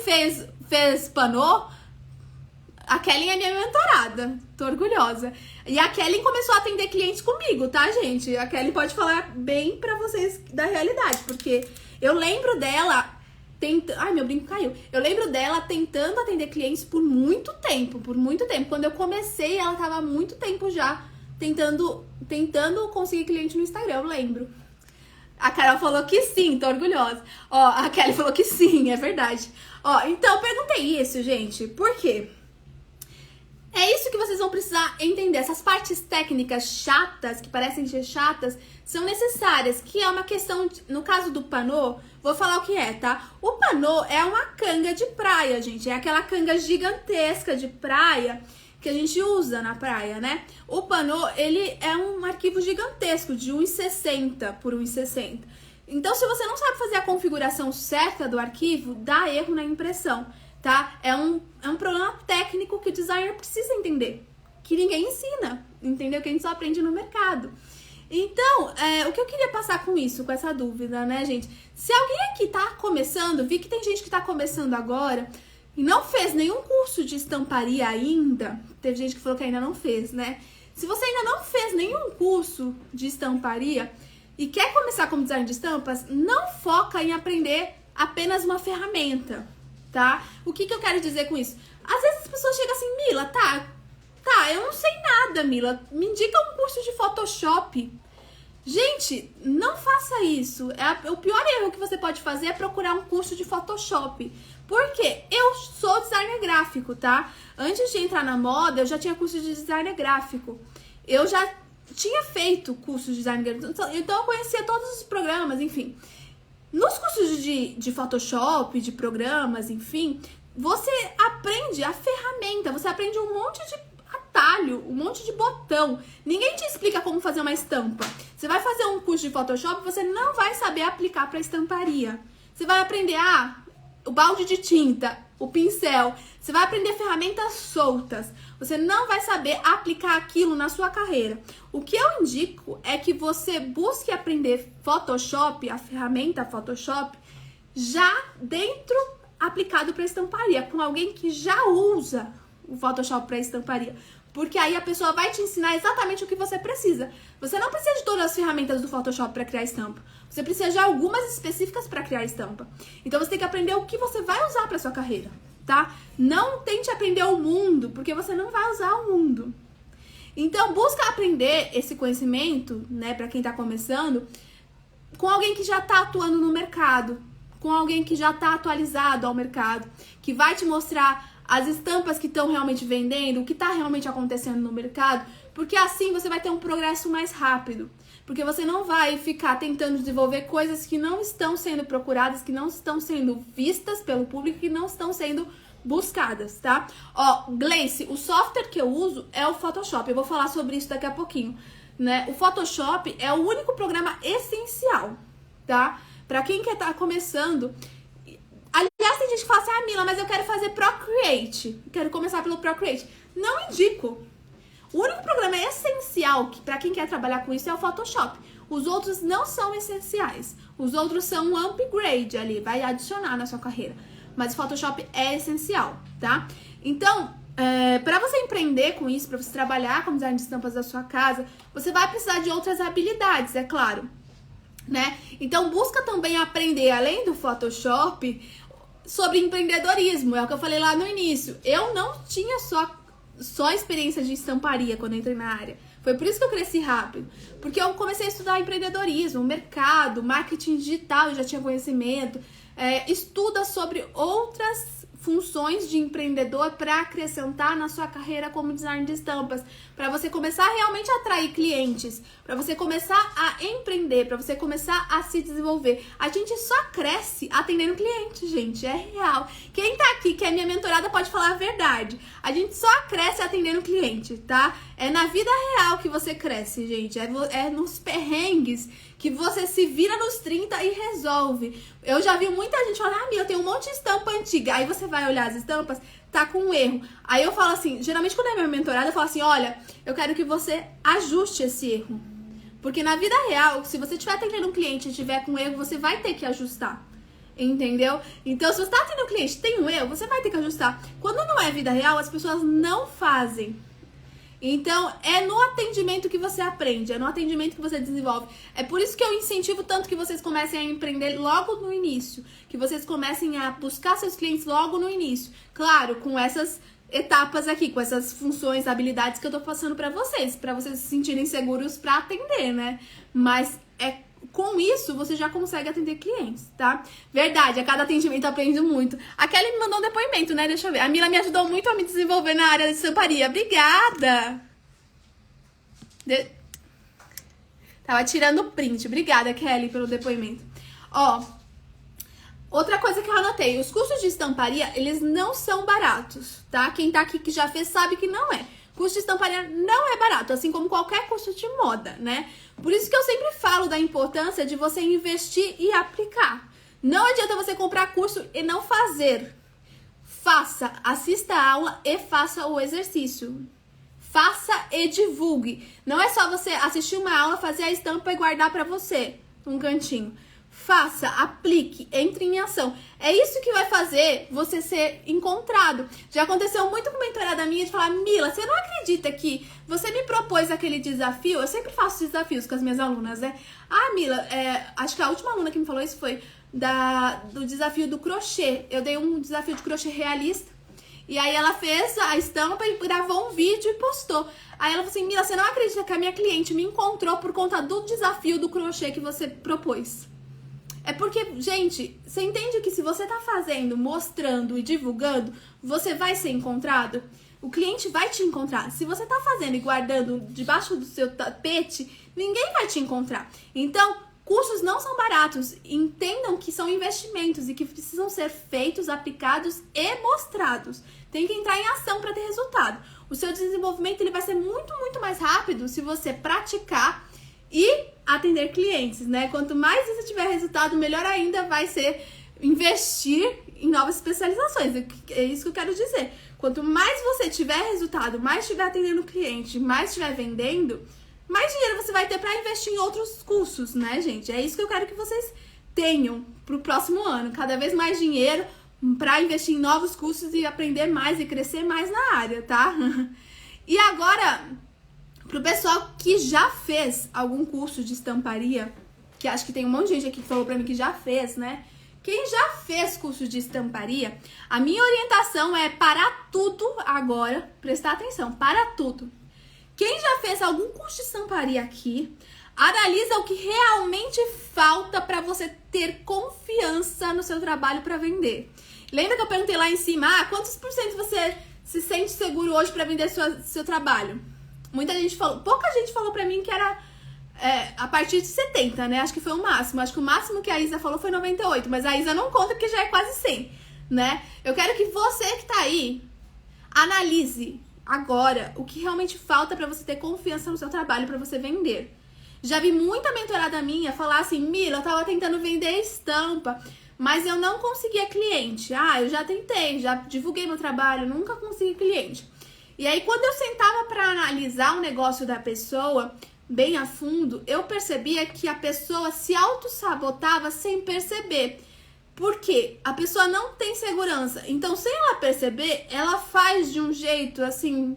fez panô. A Kelly é minha mentorada, tô orgulhosa. E a Kelly começou a atender clientes comigo, tá, gente? A Kelly pode falar bem pra vocês da realidade, porque eu lembro dela ai, meu brinco caiu. Eu lembro dela tentando atender clientes por muito tempo, Quando eu comecei, ela tava há muito tempo já tentando conseguir cliente no Instagram, eu lembro. A Carol falou que sim, tô orgulhosa. Ó, a Kelly falou que sim, é verdade. Ó, então eu perguntei isso, gente, por quê? É isso que vocês vão precisar entender. Essas partes técnicas chatas, que parecem ser chatas, são necessárias, que é uma questão, no caso do panô, vou falar o que é, tá? O panô é uma canga de praia, gente. É aquela canga gigantesca de praia que a gente usa na praia, né? O panô, ele é um arquivo gigantesco, de 1,60 por 1,60. Então, se você não sabe fazer a configuração certa do arquivo, dá erro na impressão, tá? É um problema técnico que o designer precisa entender, que ninguém ensina, entendeu? Que a gente só aprende no mercado. Então, o que eu queria passar com isso, com essa dúvida, né, gente? Se alguém aqui tá começando, vi que tem gente que tá começando agora e não fez nenhum curso de estamparia ainda, teve gente que falou que ainda não fez, né? Se você ainda não fez nenhum curso de estamparia e quer começar como design de estampas, não foca em aprender apenas uma ferramenta, tá? O que eu quero dizer com isso? Às vezes as pessoas chegam assim, Mila, tá, eu não sei nada, Mila, me indica um curso de Photoshop. Gente, não faça isso. O pior erro que você pode fazer é procurar um curso de Photoshop. Por quê? Eu sou designer gráfico, tá? Antes de entrar na moda, eu já tinha curso de designer gráfico. Eu já tinha feito curso de design gráfico, então eu conhecia todos os programas, enfim. Nos cursos de Photoshop, de programas, enfim, você aprende a ferramenta, você aprende um monte de atalho, um monte de botão. Ninguém te explica como fazer uma estampa. Você vai fazer um curso de Photoshop, você não vai saber aplicar para estamparia. Você vai aprender o balde de tinta, o pincel. Você vai aprender ferramentas soltas. Você não vai saber aplicar aquilo na sua carreira. O que eu indico é que você busque aprender Photoshop, a ferramenta Photoshop, já dentro aplicado para estamparia, com alguém que já usa o Photoshop para estamparia. Porque aí a pessoa vai te ensinar exatamente o que você precisa. Você não precisa de todas as ferramentas do Photoshop para criar estampa. Você precisa de algumas específicas para criar estampa. Então você tem que aprender o que você vai usar para sua carreira, tá? Não tente aprender o mundo, porque você não vai usar o mundo. Então busca aprender esse conhecimento, né, para quem tá começando, com alguém que já tá atuando no mercado, com alguém que já tá atualizado ao mercado, que vai te mostrar as estampas que estão realmente vendendo, o que está realmente acontecendo no mercado, porque assim você vai ter um progresso mais rápido. Porque você não vai ficar tentando desenvolver coisas que não estão sendo procuradas, que não estão sendo vistas pelo público, que não estão sendo buscadas, tá? Ó, Gleice, o software que eu uso é o Photoshop. Eu vou falar sobre isso daqui a pouquinho, né? O Photoshop é o único programa essencial, tá? Pra quem quer estar começando. Aliás, tem gente que fala assim, Mila, mas eu quero fazer Procreate. Quero começar pelo Procreate. Não indico. O único programa essencial que para quem quer trabalhar com isso é o Photoshop. Os outros não são essenciais. Os outros são um upgrade ali, vai adicionar na sua carreira. Mas o Photoshop é essencial, tá? Então, para você empreender com isso, para você trabalhar com design de estampas da sua casa, você vai precisar de outras habilidades, é claro, né? Então, busca também aprender, além do Photoshop, sobre empreendedorismo. É o que eu falei lá no início. Eu não tinha só experiência de estamparia quando eu entrei na área. Foi por isso que eu cresci rápido. Porque eu comecei a estudar empreendedorismo, mercado, marketing digital, eu já tinha conhecimento. Estuda sobre outras funções de empreendedor para acrescentar na sua carreira como design de estampas, para você começar realmente a atrair clientes, para você começar a empreender, para você começar a se desenvolver. A gente só cresce atendendo clientes, gente, é real. Quem tá aqui, que é minha mentorada, pode falar a verdade. A gente só cresce atendendo cliente, tá? É na vida real que você cresce, gente. É nos perrengues que você se vira nos 30 e resolve. Eu já vi muita gente falar, eu tenho um monte de estampa antiga. Aí você vai olhar as estampas, tá com um erro. Aí eu falo assim, geralmente quando é minha mentorada, eu falo assim, olha, eu quero que você ajuste esse erro. Porque na vida real, se você estiver atendendo um cliente e tiver com erro, você vai ter que ajustar. Entendeu? Então, se você tá atendendo um cliente e tem um erro, você vai ter que ajustar. Quando não é vida real, as pessoas não fazem. Então, é no atendimento que você aprende, é no atendimento que você desenvolve. É por isso que eu incentivo tanto que vocês comecem a empreender logo no início, que vocês comecem a buscar seus clientes logo no início. Claro, com essas etapas aqui, com essas funções, habilidades que eu tô passando pra vocês se sentirem seguros pra atender, né? Mas com isso, você já consegue atender clientes, tá? Verdade, a cada atendimento eu aprendo muito. A Kelly me mandou um depoimento, né? Deixa eu ver. A Mila me ajudou muito a me desenvolver na área de estamparia. Obrigada! Tava tirando print. Obrigada, Kelly, pelo depoimento. Ó, outra coisa que eu anotei. Os cursos de estamparia, eles não são baratos, tá? Quem tá aqui que já fez sabe que não é. Curso de estamparia não é barato, assim como qualquer curso de moda, né? Por isso que eu sempre falo da importância de você investir e aplicar. Não adianta você comprar curso e não fazer. Faça, assista a aula e faça o exercício. Faça e divulgue. Não é só você assistir uma aula, fazer a estampa e guardar pra você num cantinho. Faça, aplique, entre em ação. É isso que vai fazer você ser encontrado. Já aconteceu muito com mentorada minha de falar, Mila, você não acredita que você me propôs aquele desafio? Eu sempre faço desafios com as minhas alunas, né? Ah, Mila, acho que a última aluna que me falou isso foi do desafio do crochê. Eu dei um desafio de crochê realista. E aí ela fez a estampa e gravou um vídeo e postou. Aí ela falou assim, Mila, você não acredita que a minha cliente me encontrou por conta do desafio do crochê que você propôs? É porque, gente, você entende que se você tá fazendo, mostrando e divulgando, você vai ser encontrado? O cliente vai te encontrar. Se você tá fazendo e guardando debaixo do seu tapete, ninguém vai te encontrar. Então, cursos não são baratos. Entendam que são investimentos e que precisam ser feitos, aplicados e mostrados. Tem que entrar em ação para ter resultado. O seu desenvolvimento ele vai ser muito, muito mais rápido se você praticar e atender clientes, né? Quanto mais você tiver resultado, melhor ainda vai ser investir em novas especializações. É isso que eu quero dizer. Quanto mais você tiver resultado, mais estiver atendendo cliente, mais estiver vendendo, mais dinheiro você vai ter para investir em outros cursos, né, gente? É isso que eu quero que vocês tenham pro próximo ano. Cada vez mais dinheiro para investir em novos cursos e aprender mais e crescer mais na área, tá? E agora, pro pessoal que já fez algum curso de estamparia, que acho que tem um monte de gente aqui que falou pra mim que já fez, né? Quem já fez curso de estamparia, a minha orientação é parar tudo agora, prestar atenção, para tudo. Quem já fez algum curso de estamparia aqui, analisa o que realmente falta para você ter confiança no seu trabalho para vender. Lembra que eu perguntei lá em cima, quantos por cento você se sente seguro hoje para vender seu trabalho? Muita gente falou, pouca gente falou pra mim que era a partir de 70, né? Acho que foi o máximo. Acho que o máximo que a Isa falou foi 98, mas a Isa não conta porque já é quase 100, né? Eu quero que você que tá aí analise agora o que realmente falta pra você ter confiança no seu trabalho, pra você vender. Já vi muita mentorada minha falar assim, Mila, eu tava tentando vender estampa, mas eu não conseguia cliente. Eu já tentei, já divulguei meu trabalho, nunca consegui cliente. E aí, quando eu sentava para analisar o negócio da pessoa bem a fundo, eu percebia que a pessoa se auto-sabotava sem perceber. Por quê? A pessoa não tem segurança. Então, sem ela perceber, ela faz de um jeito assim...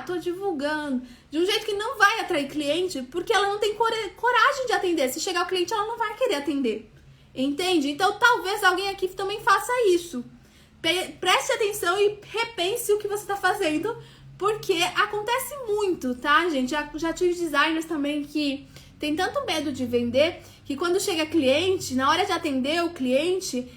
tô divulgando. De um jeito que não vai atrair cliente, porque ela não tem coragem de atender. Se chegar o cliente, ela não vai querer atender. Entende? Então, talvez alguém aqui também faça isso. Preste atenção e repense o que você está fazendo, porque acontece muito, tá, gente? Já tive designers também que tem tanto medo de vender que quando chega cliente, na hora de atender o cliente,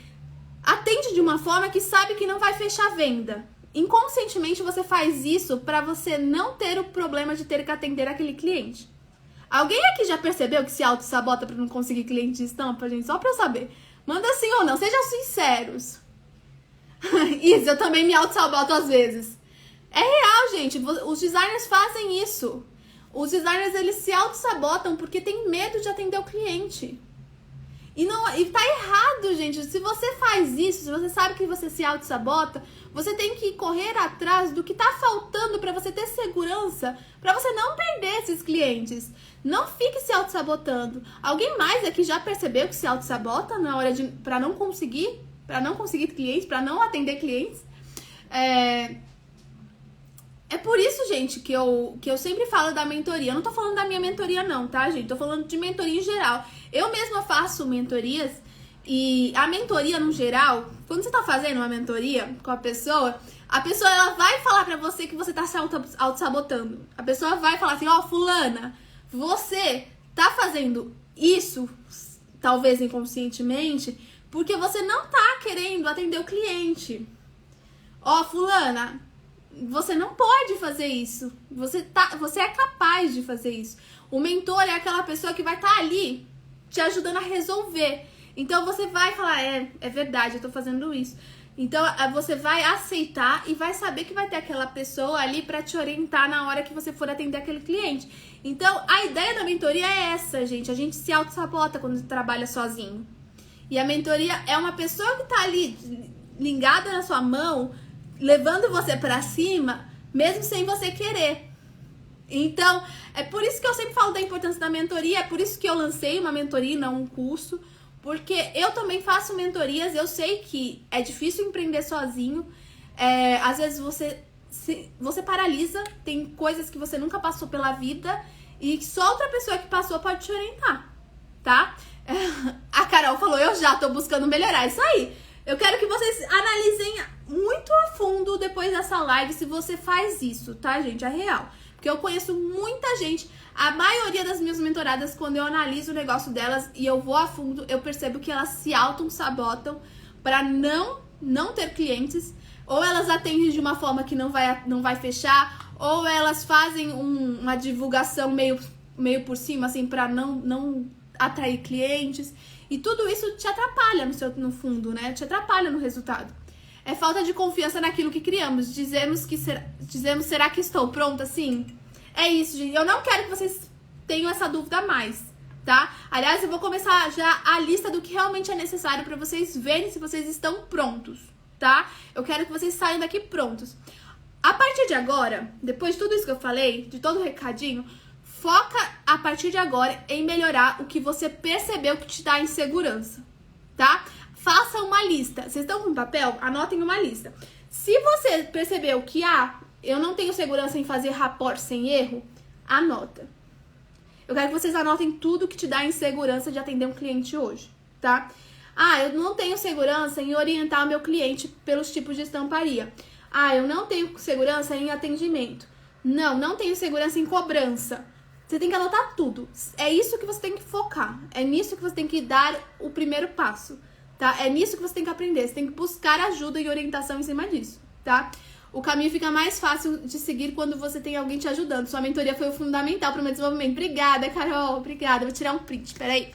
atende de uma forma que sabe que não vai fechar a venda. Inconscientemente você faz isso para você não ter o problema de ter que atender aquele cliente. Alguém aqui já percebeu que se auto-sabota para não conseguir cliente de estampa, gente? Só para eu saber. Manda sim ou não, sejam sinceros. Isso, eu também me auto-saboto às vezes. É real, gente. Os designers fazem isso. Os designers, eles se auto-sabotam porque tem medo de atender o cliente. E tá errado, gente. Se você faz isso, se você sabe que você se auto-sabota, você tem que correr atrás do que tá faltando para você ter segurança, para você não perder esses clientes. Não fique se auto-sabotando. Alguém mais aqui já percebeu que se auto-sabota na hora para não conseguir clientes, para não atender clientes? É por isso, gente, que eu sempre falo da mentoria. Eu não tô falando da minha mentoria não, tá, gente? Tô falando de mentoria em geral. Eu mesma faço mentorias e a mentoria no geral, quando você tá fazendo uma mentoria com a pessoa ela vai falar pra você que você tá se auto-sabotando. A pessoa vai falar assim, fulana, você tá fazendo isso, talvez inconscientemente, porque você não tá querendo atender o cliente. Fulana, você não pode fazer isso. Você é capaz de fazer isso. O mentor é aquela pessoa que vai estar ali te ajudando a resolver. Então você vai falar, é verdade, eu tô fazendo isso. Então você vai aceitar e vai saber que vai ter aquela pessoa ali para te orientar na hora que você for atender aquele cliente. Então a ideia da mentoria é essa, gente. A gente se auto-sabota quando trabalha sozinho. E a mentoria é uma pessoa que tá ali ligada na sua mão, levando você pra cima, mesmo sem você querer. Então, é por isso que eu sempre falo da importância da mentoria, é por isso que eu lancei uma mentoria, não um curso, Porque eu também faço mentorias, eu sei que é difícil empreender sozinho. Às vezes você paralisa, tem coisas que você nunca passou pela vida e que só outra pessoa que passou pode te orientar, tá? A Carol falou, eu já tô buscando melhorar. Isso aí. Eu quero que vocês analisem muito a fundo depois dessa live se você faz isso, tá, gente? É real. Porque eu conheço muita gente, a maioria das minhas mentoradas, quando eu analiso o negócio delas e eu vou a fundo, eu percebo que elas se auto-sabotam pra não ter clientes. Ou elas atendem de uma forma que não vai fechar, ou elas fazem uma divulgação meio por cima, assim, pra não atrair clientes. E tudo isso te atrapalha no fundo, né? Te atrapalha no resultado. É falta de confiança naquilo que criamos. Dizemos, será que estou pronta? Sim. É isso, gente. Eu não quero que vocês tenham essa dúvida mais, tá? Aliás, eu vou começar já a lista do que realmente é necessário pra vocês verem se vocês estão prontos, tá? Eu quero que vocês saiam daqui prontos. A partir de agora, depois de tudo isso que eu falei, de todo o recadinho, foca a partir de agora em melhorar o que você percebeu que te dá insegurança, tá? Faça uma lista. Vocês estão com papel? Anotem uma lista. Se você percebeu que, eu não tenho segurança em fazer rapport sem erro, anota. Eu quero que vocês anotem tudo que te dá insegurança de atender um cliente hoje, tá? Eu não tenho segurança em orientar o meu cliente pelos tipos de estamparia. Eu não tenho segurança em atendimento. Não tenho segurança em cobrança. Você tem que anotar tudo. É isso que você tem que focar. É nisso que você tem que dar o primeiro passo, tá? É nisso que você tem que aprender. Você tem que buscar ajuda e orientação em cima disso, tá? O caminho fica mais fácil de seguir quando você tem alguém te ajudando. Sua mentoria foi fundamental para o meu desenvolvimento. Obrigada, Carol. Obrigada. Vou tirar um print. Peraí.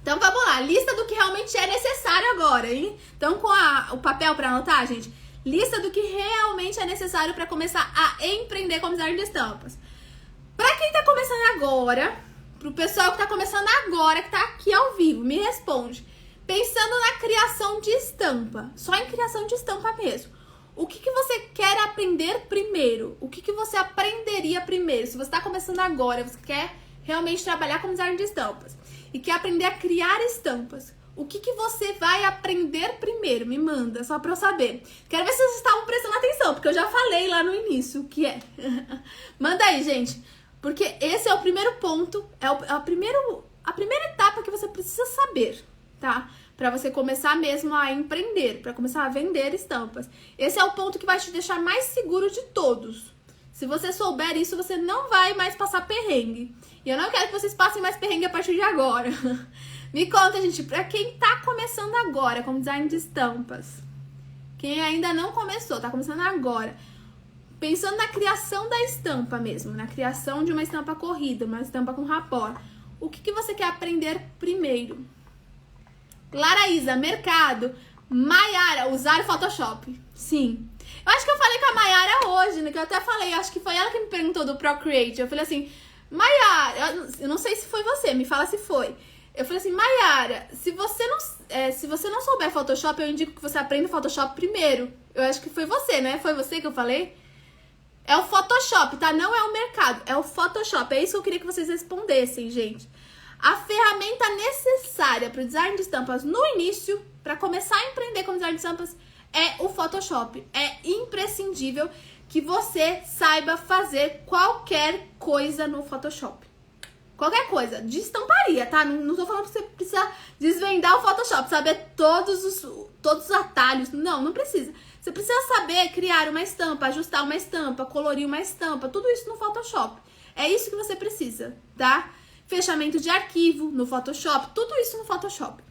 Então, vamos lá. Lista do que realmente é necessário agora, hein? Então, com o papel para anotar, gente. Lista do que realmente é necessário para começar a empreender como designer de estampas. Pra quem tá começando agora, pro pessoal que tá começando agora, que tá aqui ao vivo, me responde. Pensando na criação de estampa, só em criação de estampa mesmo. O que você quer aprender primeiro? O que você aprenderia primeiro? Se você tá começando agora, você quer realmente trabalhar como designer de estampas e quer aprender a criar estampas, o que você vai aprender primeiro? Me manda, só pra eu saber. Quero ver se vocês estavam prestando atenção, porque eu já falei lá no início o que é. Manda aí, gente. Porque esse é o primeiro ponto, a primeira etapa que você precisa saber, tá? Pra você começar mesmo a empreender, pra começar a vender estampas. Esse é o ponto que vai te deixar mais seguro de todos. Se você souber isso, você não vai mais passar perrengue. E eu não quero que vocês passem mais perrengue a partir de agora. Me conta, gente, pra quem tá começando agora com design de estampas, quem ainda não começou, tá começando agora, pensando na criação da estampa mesmo, na criação de uma estampa corrida, uma estampa com rapport, o que você quer aprender primeiro? Claraísa, mercado. Maiara, usar o Photoshop. Sim. Eu acho que eu falei com a Maiara hoje, né? Que eu até falei, acho que foi ela que me perguntou do Procreate. Eu falei assim, Maiara, eu não sei se foi você, me fala se foi. Eu falei assim, Maiara, se você não souber Photoshop, eu indico que você aprenda o Photoshop primeiro. Eu acho que foi você, né? Foi você que eu falei? É o Photoshop, tá? Não é o mercado, é o Photoshop. É isso que eu queria que vocês respondessem, gente. A ferramenta necessária para o design de estampas no início, para começar a empreender com design de estampas, é o Photoshop. É imprescindível que você saiba fazer qualquer coisa no Photoshop. Qualquer coisa, de estamparia, tá? Não tô falando que você precisa desvendar o Photoshop, saber todos os atalhos. Não precisa. Você precisa saber criar uma estampa, ajustar uma estampa, colorir uma estampa, tudo isso no Photoshop. É isso que você precisa, tá? Fechamento de arquivo no Photoshop, tudo isso no Photoshop.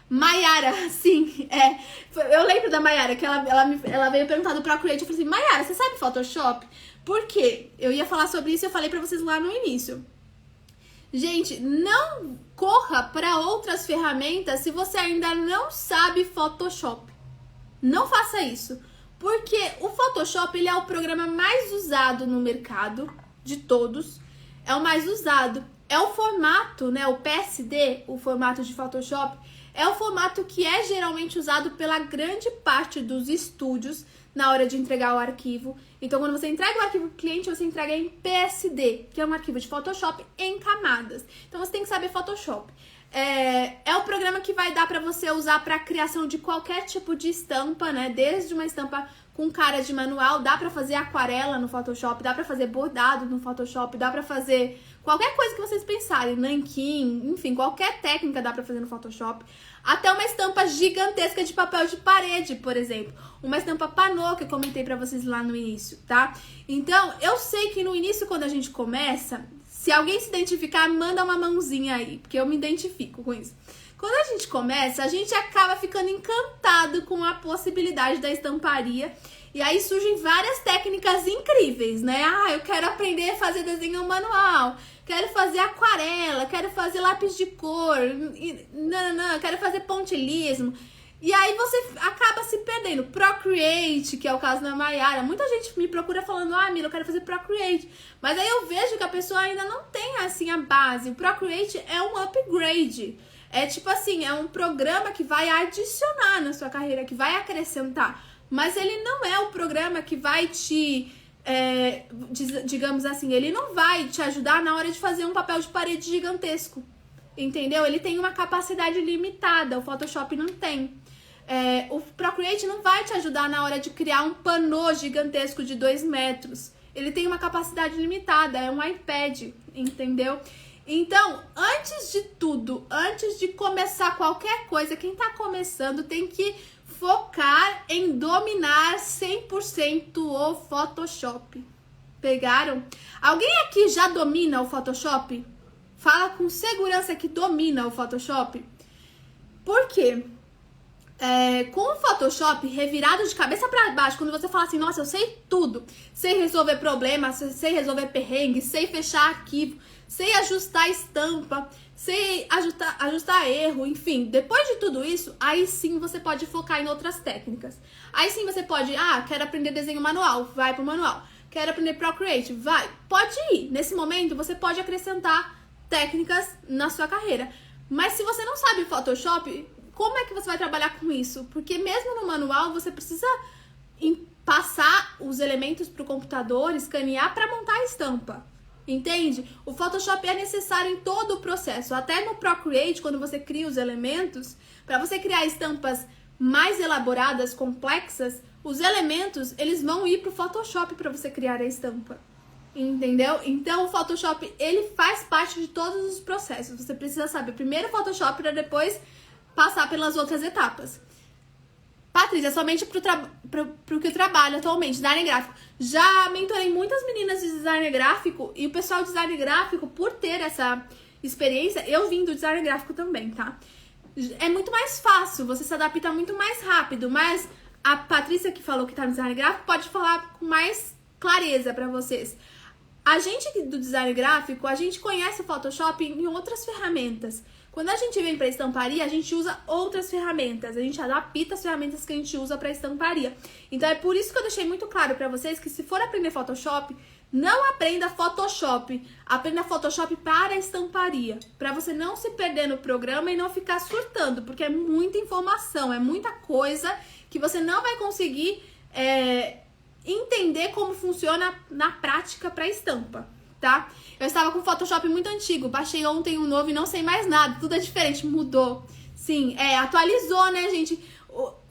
Maiara, sim, eu lembro da Maiara, que ela veio perguntar do Procreate, eu falei assim, Maiara, você sabe Photoshop? Por quê? Eu ia falar sobre isso e eu falei pra vocês lá no início. Gente, não corra para outras ferramentas se você ainda não sabe Photoshop. Não faça isso, porque o Photoshop ele é o programa mais usado no mercado, de todos, é o mais usado. É o formato, né, o PSD, o formato de Photoshop, é o formato que é geralmente usado pela grande parte dos estúdios na hora de entregar o arquivo. Então, quando você entrega o arquivo pro cliente, você entrega em PSD, que é um arquivo de Photoshop em camadas. Então, você tem que saber Photoshop. É o programa que vai dar pra você usar pra criação de qualquer tipo de estampa, né? Desde uma estampa com cara de manual, dá pra fazer aquarela no Photoshop, dá pra fazer bordado no Photoshop, dá pra fazer qualquer coisa que vocês pensarem, nanquim, enfim, qualquer técnica dá pra fazer no Photoshop. Até uma estampa gigantesca de papel de parede, por exemplo. Uma estampa panô que eu comentei pra vocês lá no início, tá? Então, eu sei que no início, quando a gente começa, se alguém se identificar, manda uma mãozinha aí, porque eu me identifico com isso. Quando a gente começa, a gente acaba ficando encantado com a possibilidade da estamparia. E aí surgem várias técnicas incríveis, né? Eu quero aprender a fazer desenho manual, quero fazer aquarela, quero fazer lápis de cor, quero fazer pontilhismo. E aí você acaba se perdendo. Procreate, que é o caso da Mayara. Muita gente me procura falando, Mila, eu quero fazer Procreate. Mas aí eu vejo que a pessoa ainda não tem, assim, a base. O Procreate é um upgrade. É tipo assim, é um programa que vai adicionar na sua carreira, que vai acrescentar. Mas ele não é o programa que vai te, digamos assim, ele não vai te ajudar na hora de fazer um papel de parede gigantesco. Entendeu? Ele tem uma capacidade limitada, o Photoshop não tem. O Procreate não vai te ajudar na hora de criar um panô gigantesco de 2 metros. Ele tem uma capacidade limitada, é um iPad, entendeu? Então, antes de tudo, antes de começar qualquer coisa, quem tá começando tem que focar em dominar 100% o Photoshop. Pegaram? Alguém aqui já domina o Photoshop? Fala com segurança que domina o Photoshop. Por quê? Com o Photoshop revirado de cabeça para baixo, quando você fala assim, nossa, eu sei tudo, sei resolver problemas, sei resolver perrengue, sei fechar arquivo, sei ajustar estampa, sei ajustar erro, enfim, depois de tudo isso, aí sim você pode focar em outras técnicas. Aí sim você pode, quero aprender desenho manual, vai pro manual. Quero aprender Procreate, vai. Pode ir. Nesse momento, você pode acrescentar técnicas na sua carreira. Mas se você não sabe Photoshop, como é que você vai trabalhar com isso? Porque mesmo no manual, você precisa passar os elementos para o computador, escanear para montar a estampa. Entende? O Photoshop é necessário em todo o processo. Até no Procreate, quando você cria os elementos, para você criar estampas mais elaboradas, complexas, os elementos, eles vão ir para o Photoshop para você criar a estampa. Entendeu? Então, o Photoshop, ele faz parte de todos os processos. Você precisa saber primeiro o Photoshop para depois passar pelas outras etapas. Patrícia, somente pro que eu trabalho atualmente, design gráfico. Já mentorei muitas meninas de design gráfico e o pessoal de design gráfico, por ter essa experiência, eu vim do design gráfico também, tá? É muito mais fácil, você se adapta muito mais rápido, mas a Patrícia que falou que tá no design gráfico pode falar com mais clareza pra vocês. A gente do design gráfico, a gente conhece o Photoshop em outras ferramentas. Quando a gente vem para estamparia, a gente usa outras ferramentas. A gente adapta as ferramentas que a gente usa para estamparia. Então é por isso que eu deixei muito claro para vocês que se for aprender Photoshop, não aprenda Photoshop. Aprenda Photoshop para estamparia. Para você não se perder no programa e não ficar surtando. Porque é muita informação, é muita coisa que você não vai conseguir entender como funciona na prática para estampa. Tá? Eu estava com o Photoshop muito antigo, baixei ontem um novo e não sei mais nada, tudo é diferente, mudou. Sim, atualizou, né, gente?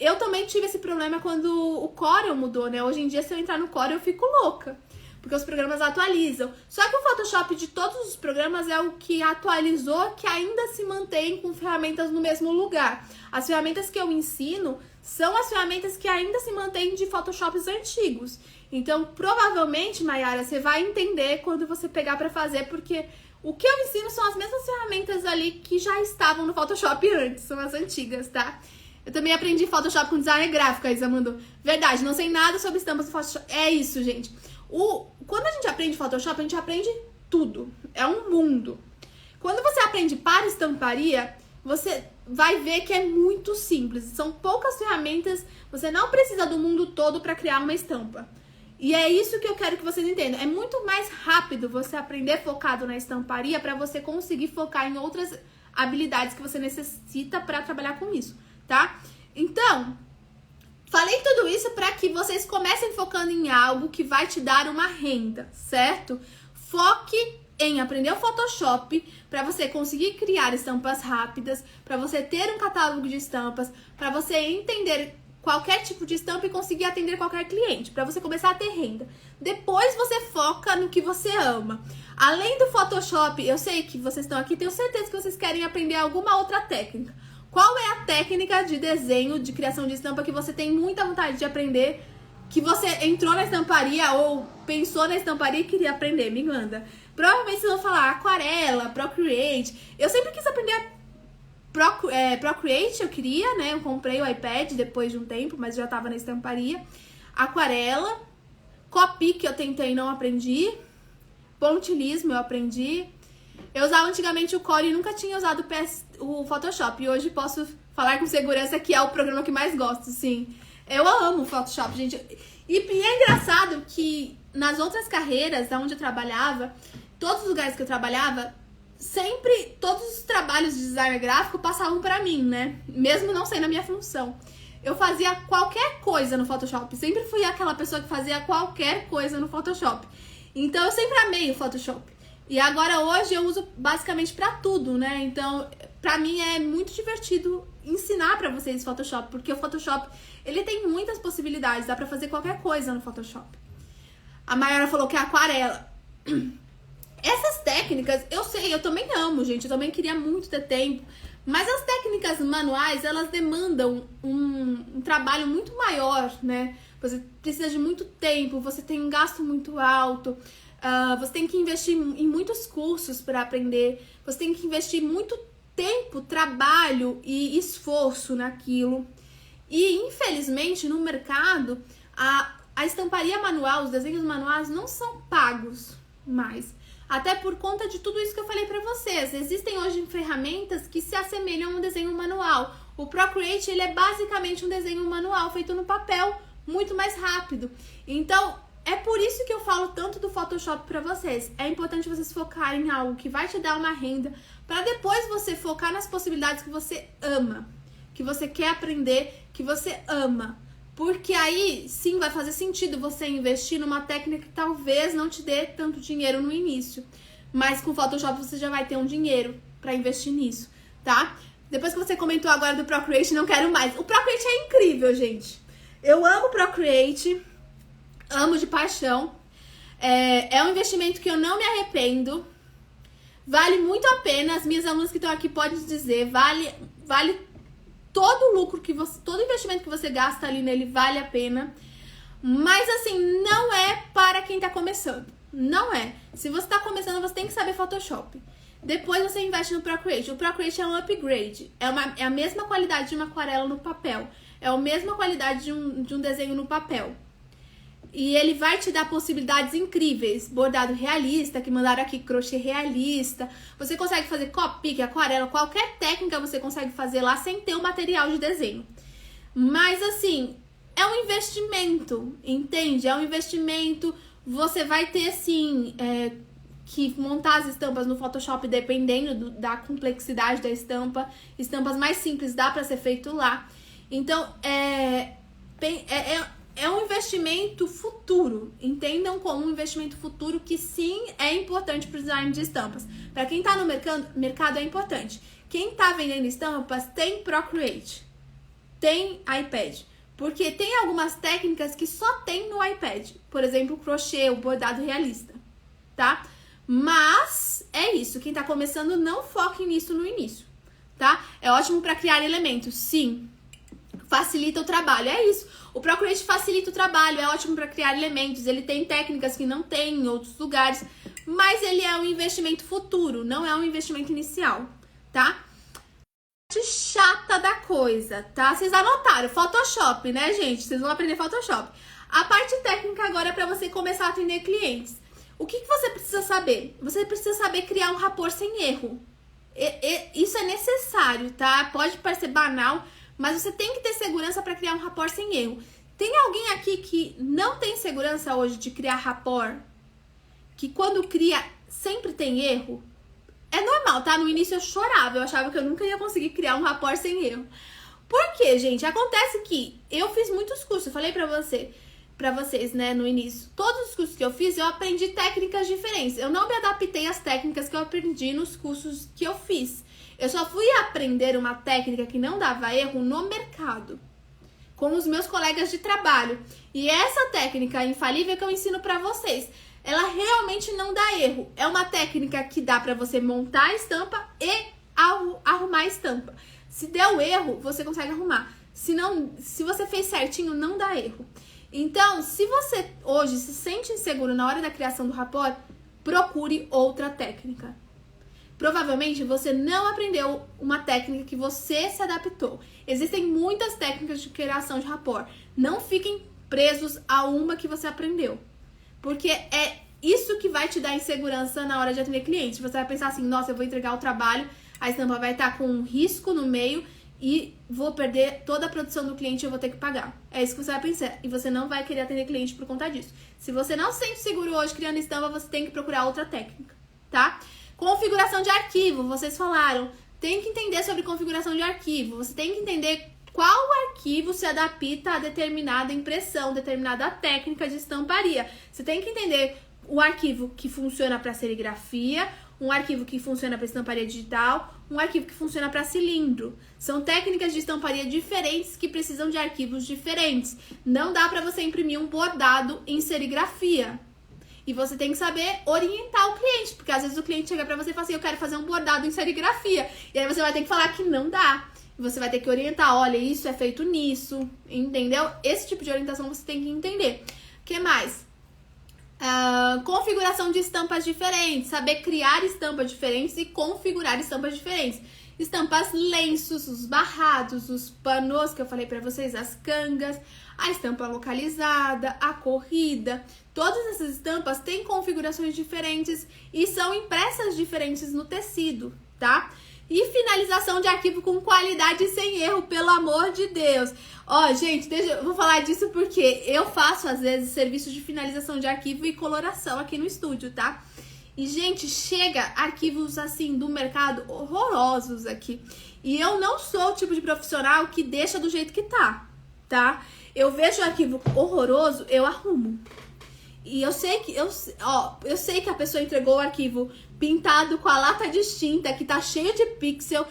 Eu também tive esse problema quando o Corel mudou, né? Hoje em dia, se eu entrar no Corel, eu fico louca, porque os programas atualizam. Só que o Photoshop de todos os programas é o que atualizou, que ainda se mantém com ferramentas no mesmo lugar. As ferramentas que eu ensino são as ferramentas que ainda se mantêm de Photoshops antigos. Então, provavelmente, Mayara, você vai entender quando você pegar pra fazer, porque o que eu ensino são as mesmas ferramentas ali que já estavam no Photoshop antes, são as antigas, tá? Eu também aprendi Photoshop com design gráfico, a Isa mandou. Verdade, não sei nada sobre estampas do Photoshop. É isso, gente. Quando a gente aprende Photoshop, a gente aprende tudo. É um mundo. Quando você aprende para estamparia, você vai ver que é muito simples. São poucas ferramentas, você não precisa do mundo todo para criar uma estampa. E é isso que eu quero que vocês entendam. É muito mais rápido você aprender focado na estamparia para você conseguir focar em outras habilidades que você necessita para trabalhar com isso, tá? Então, falei tudo isso para que vocês comecem focando em algo que vai te dar uma renda, certo? Foque em aprender o Photoshop para você conseguir criar estampas rápidas, para você ter um catálogo de estampas, para você entender qualquer tipo de estampa e conseguir atender qualquer cliente, para você começar a ter renda. Depois você foca no que você ama. Além do Photoshop, eu sei que vocês estão aqui, tenho certeza que vocês querem aprender alguma outra técnica. Qual é a técnica de desenho, de criação de estampa que você tem muita vontade de aprender, que você entrou na estamparia ou pensou na estamparia e queria aprender? Me manda. Provavelmente vocês vão falar aquarela, Procreate. Eu sempre quis aprender Procreate, eu queria, né? Eu comprei o iPad depois de um tempo, mas já tava na estamparia. Aquarela, Copic eu tentei e não aprendi. Pontilismo eu aprendi. Eu usava antigamente o Core e nunca tinha usado o Photoshop. E hoje posso falar com segurança que é o programa que mais gosto, sim. Eu amo o Photoshop, gente. E é engraçado que nas outras carreiras, onde eu trabalhava, todos os lugares que eu trabalhava, sempre, todos os trabalhos de design gráfico passavam pra mim, né? Mesmo não sendo a minha função. Eu fazia qualquer coisa no Photoshop. Sempre fui aquela pessoa que fazia qualquer coisa no Photoshop. Então, eu sempre amei o Photoshop. E agora, hoje, eu uso basicamente pra tudo, né? Então, pra mim, é muito divertido ensinar pra vocês Photoshop. Porque o Photoshop, ele tem muitas possibilidades. Dá pra fazer qualquer coisa no Photoshop. A Mayara falou que é aquarela. Essas técnicas, eu sei, eu também amo, gente. Eu também queria muito ter tempo. Mas as técnicas manuais, elas demandam um trabalho muito maior, né? Você precisa de muito tempo, você tem um gasto muito alto. Você tem que investir em muitos cursos para aprender. Você tem que investir muito tempo, trabalho e esforço naquilo. E, infelizmente, no mercado, a estamparia manual, os desenhos manuais não são pagos mais. Até por conta de tudo isso que eu falei pra vocês. Existem hoje ferramentas que se assemelham a um desenho manual. O Procreate, ele é basicamente um desenho manual feito no papel, muito mais rápido. Então, é por isso que eu falo tanto do Photoshop pra vocês. É importante vocês focarem em algo que vai te dar uma renda, pra depois você focar nas possibilidades que você ama, que você quer aprender, que você ama. Porque aí, sim, vai fazer sentido você investir numa técnica que talvez não te dê tanto dinheiro no início. Mas com o Photoshop você já vai ter um dinheiro pra investir nisso, tá? Depois que você comentou agora do Procreate, não quero mais. O Procreate é incrível, gente. Eu amo o Procreate, amo de paixão. É um investimento que eu não me arrependo. Vale muito a pena. As minhas alunas que estão aqui podem dizer, vale todo o lucro que você, todo investimento que você gasta ali nele vale a pena. Mas assim, não é para quem tá começando. Não é. Se você tá começando, você tem que saber Photoshop. Depois você investe no Procreate. O Procreate é um upgrade. É a mesma qualidade de uma aquarela no papel. É a mesma qualidade de um desenho no papel. E ele vai te dar possibilidades incríveis. Bordado realista, que mandaram aqui, crochê realista. Você consegue fazer Copic, aquarela, qualquer técnica você consegue fazer lá sem ter o material de desenho. Mas assim, é um investimento, entende? É um investimento. Você vai ter sim que montar as estampas no Photoshop dependendo da complexidade da estampa. Estampas mais simples dá pra ser feito lá. Então, é um investimento futuro. Entendam como um investimento futuro que sim é importante para o design de estampas. Para quem está no mercado é importante. Quem está vendendo estampas tem Procreate, tem iPad. Porque tem algumas técnicas que só tem no iPad. Por exemplo, o crochê, o bordado realista, tá? Mas é isso. Quem está começando não foque nisso no início, tá? É ótimo para criar elementos, sim. Facilita o trabalho, é isso. O Procreate facilita o trabalho, é ótimo para criar elementos. Ele tem técnicas que não tem em outros lugares, mas ele é um investimento futuro, não é um investimento inicial, tá? Chata da coisa, tá? Vocês anotaram, Photoshop, né, gente? Vocês vão aprender Photoshop. A parte técnica agora é para você começar a atender clientes. O que você precisa saber? Você precisa saber criar um rapport sem erro. Isso é necessário, tá? Pode parecer banal, mas você tem que ter segurança para criar um rapport sem erro. Tem alguém aqui que não tem segurança hoje de criar rapport? Que quando cria sempre tem erro? É normal, tá? No início eu chorava, eu achava que eu nunca ia conseguir criar um rapport sem erro. Por quê, gente? Acontece que eu fiz muitos cursos, eu falei pra pra vocês, né, no início. Todos os cursos que eu fiz, eu aprendi técnicas diferentes. Eu não me adaptei às técnicas que eu aprendi nos cursos que eu fiz. Eu só fui aprender uma técnica que não dava erro no mercado, com os meus colegas de trabalho. E essa técnica infalível que eu ensino pra vocês, ela realmente não dá erro. É uma técnica que dá pra você montar a estampa e arrumar a estampa. Se deu erro, você consegue arrumar. Se você fez certinho, não dá erro. Então, se você hoje se sente inseguro na hora da criação do rapport, procure outra técnica. Provavelmente você não aprendeu uma técnica que você se adaptou. Existem muitas técnicas de criação de rapport. Não fiquem presos a uma que você aprendeu. Porque é isso que vai te dar insegurança na hora de atender cliente. Você vai pensar assim, nossa, eu vou entregar o trabalho, a estampa vai estar com um risco no meio e vou perder toda a produção do cliente e eu vou ter que pagar. É isso que você vai pensar. E você não vai querer atender cliente por conta disso. Se você não se sente seguro hoje criando estampa, você tem que procurar outra técnica, tá? Configuração de arquivo, vocês falaram. Tem que entender sobre configuração de arquivo. Você tem que entender qual arquivo se adapta a determinada impressão, determinada técnica de estamparia. Você tem que entender o arquivo que funciona para serigrafia, um arquivo que funciona para estamparia digital, um arquivo que funciona para cilindro. São técnicas de estamparia diferentes que precisam de arquivos diferentes. Não dá para você imprimir um bordado em serigrafia. E você tem que saber orientar o cliente, porque às vezes o cliente chega pra você e fala assim, eu quero fazer um bordado em serigrafia. E aí você vai ter que falar que não dá. Você vai ter que orientar, olha, isso é feito nisso, entendeu? Esse tipo de orientação você tem que entender. O que mais? Configuração de estampas diferentes, saber criar estampas diferentes e configurar estampas diferentes. Estampas lenços, os barrados, os panos que eu falei pra vocês, as cangas, a estampa localizada, a corrida. Todas essas estampas têm configurações diferentes e são impressas diferentes no tecido, tá? E finalização de arquivo com qualidade e sem erro, pelo amor de Deus. Ó, gente, eu vou falar disso porque eu faço, às vezes, serviço de finalização de arquivo e coloração aqui no estúdio, tá? E, gente, chega arquivos, assim, do mercado horrorosos aqui. E eu não sou o tipo de profissional que deixa do jeito que tá? Eu vejo o arquivo horroroso, eu arrumo. E eu sei que a pessoa entregou o arquivo pintado com a lata distinta, que tá cheio de pixel.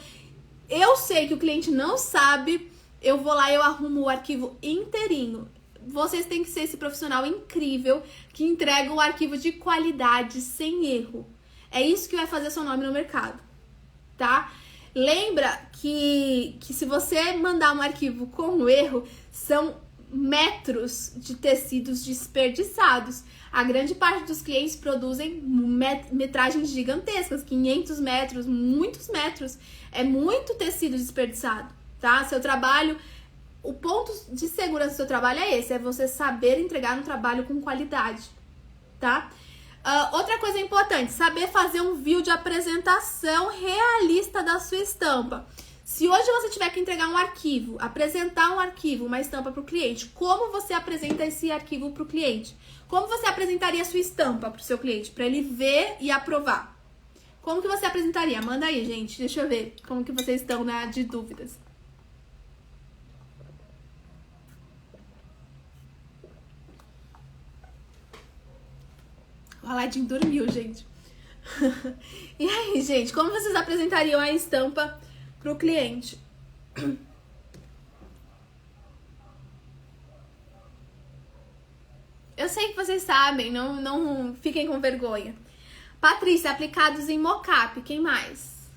Eu sei que o cliente não sabe, eu vou lá e eu arrumo o arquivo inteirinho. Vocês têm que ser esse profissional incrível que entrega um arquivo de qualidade, sem erro. É isso que vai fazer seu nome no mercado, tá? Lembra que se você mandar um arquivo com erro, são metros de tecidos desperdiçados. A grande parte dos clientes produzem metragens gigantescas, 500 metros, muitos metros. É muito tecido desperdiçado, tá? Seu trabalho, o ponto de segurança do seu trabalho é esse, é você saber entregar um trabalho com qualidade, tá? Outra coisa importante, saber fazer um vídeo de apresentação realista da sua estampa. Se hoje você tiver que entregar um arquivo, apresentar um arquivo, uma estampa para o cliente, como você apresenta esse arquivo para o cliente? Como você apresentaria a sua estampa para o seu cliente, para ele ver e aprovar? Como que você apresentaria? Manda aí, gente, deixa eu ver como que vocês estão de dúvidas. O Aladim dormiu, gente. E aí, gente, como vocês apresentariam a estampa pro cliente? Eu sei que vocês sabem, não fiquem com vergonha. Patrícia, aplicados em mocap, quem mais?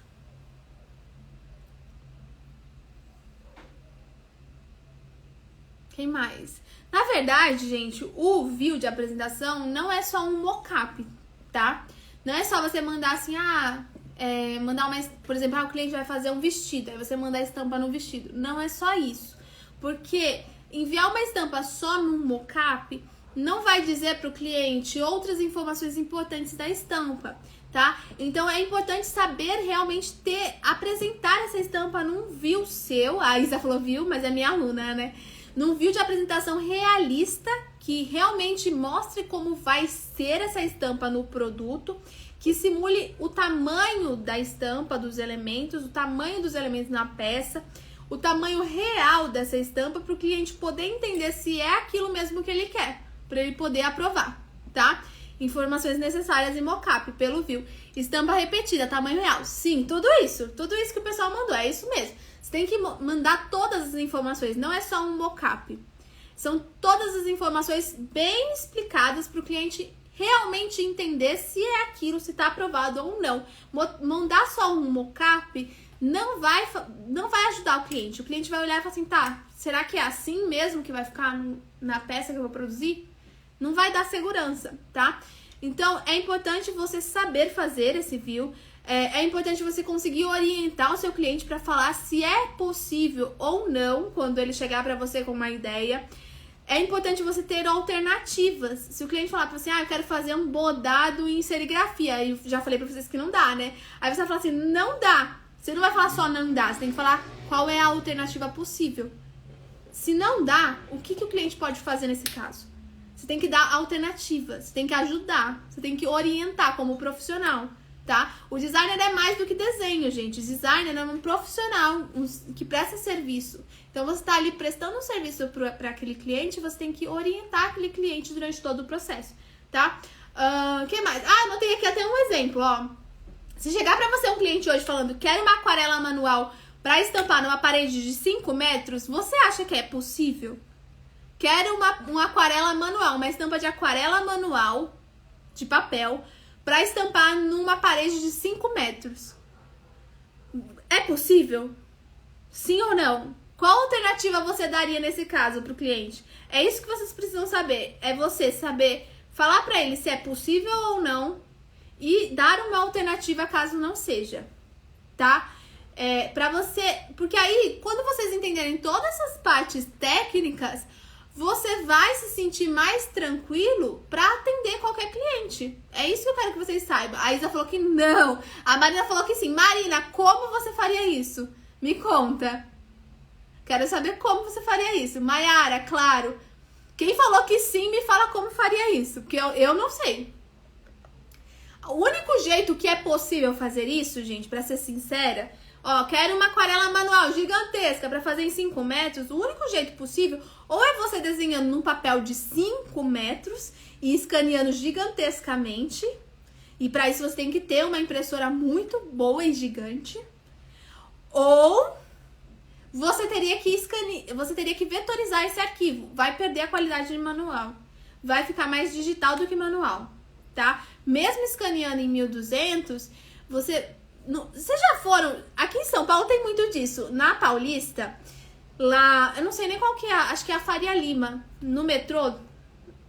Quem mais? Na verdade, gente, o vídeo de apresentação não é só um mocap, tá? Não é só você mandar assim, mandar por exemplo, o cliente vai fazer um vestido, aí você manda a estampa no vestido. Não é só isso, porque enviar uma estampa só num mocap não vai dizer para o cliente outras informações importantes da estampa, tá? Então é importante saber realmente apresentar essa estampa num view seu. A Isa falou view, mas é minha aluna, né? Num vídeo de apresentação realista, que realmente mostre como vai ser essa estampa no produto, que simule o tamanho da estampa, dos elementos, o tamanho dos elementos na peça, o tamanho real dessa estampa para o cliente poder entender se é aquilo mesmo que ele quer, para ele poder aprovar, tá? Informações necessárias em mockup, pelo view. Estampa repetida, tamanho real. Sim, tudo isso que o pessoal mandou, é isso mesmo. Você tem que mandar todas as informações, não é só um mockup. São todas as informações bem explicadas para o cliente realmente entender se é aquilo, se está aprovado ou não. Mandar só um mockup não vai ajudar o cliente. O cliente vai olhar e falar assim, tá, será que é assim mesmo que vai ficar na peça que eu vou produzir? Não vai dar segurança, tá? Então, é importante você saber fazer esse view. É importante você conseguir orientar o seu cliente para falar se é possível ou não quando ele chegar para você com uma ideia. É importante você ter alternativas. Se o cliente falar pra você, eu quero fazer um bordado em serigrafia, aí eu já falei pra vocês que não dá, né? Aí você vai falar assim, não dá. Você não vai falar só não dá, você tem que falar qual é a alternativa possível. Se não dá, o que o cliente pode fazer nesse caso? Você tem que dar alternativas, você tem que ajudar, você tem que orientar como profissional, tá? O designer é mais do que desenho, gente. O designer é um profissional que presta serviço. Então, você está ali prestando um serviço para aquele cliente, você tem que orientar aquele cliente durante todo o processo, tá? O que mais? Anotei aqui até um exemplo, ó. Se chegar para você um cliente hoje falando, quero uma aquarela manual para estampar numa parede de 5 metros, você acha que é possível? Quero uma aquarela manual, uma estampa de aquarela manual, de papel, para estampar numa parede de 5 metros. É possível? Sim ou não? Qual alternativa você daria nesse caso para o cliente? É isso que vocês precisam saber. É você saber falar para ele se é possível ou não e dar uma alternativa caso não seja, tá? Para você, porque aí quando vocês entenderem todas essas partes técnicas, você vai se sentir mais tranquilo para atender qualquer cliente. É isso que eu quero que vocês saibam. A Isa falou que não. A Marina falou que sim. Marina, como você faria isso? Me conta. Quero saber como você faria isso. Maiara, claro. Quem falou que sim, me fala como faria isso. Porque eu não sei. O único jeito que é possível fazer isso, gente, pra ser sincera, quero uma aquarela manual gigantesca pra fazer em 5 metros. O único jeito possível, ou é você desenhando num papel de 5 metros e escaneando gigantescamente. E pra isso você tem que ter uma impressora muito boa e gigante. Ou você teria que vetorizar esse arquivo. Vai perder a qualidade de manual. Vai ficar mais digital do que manual, tá? Mesmo escaneando em 1200, vocês já foram... Aqui em São Paulo tem muito disso. Na Paulista, lá... Eu não sei nem qual que é. Acho que é a Faria Lima. No metrô,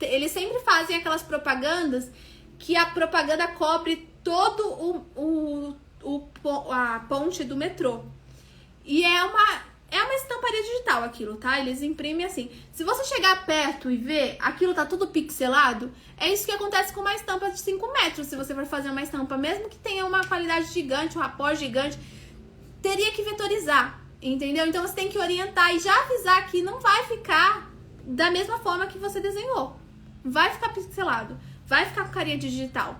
eles sempre fazem aquelas propagandas que a propaganda cobre todo a ponte do metrô. E é uma estamparia digital aquilo, tá? Eles imprimem assim. Se você chegar perto e ver, aquilo tá tudo pixelado, é isso que acontece com uma estampa de 5 metros. Se você for fazer uma estampa, mesmo que tenha uma qualidade gigante, um rapport gigante, teria que vetorizar, entendeu? Então você tem que orientar e já avisar que não vai ficar da mesma forma que você desenhou. Vai ficar pixelado, vai ficar com carinha digital,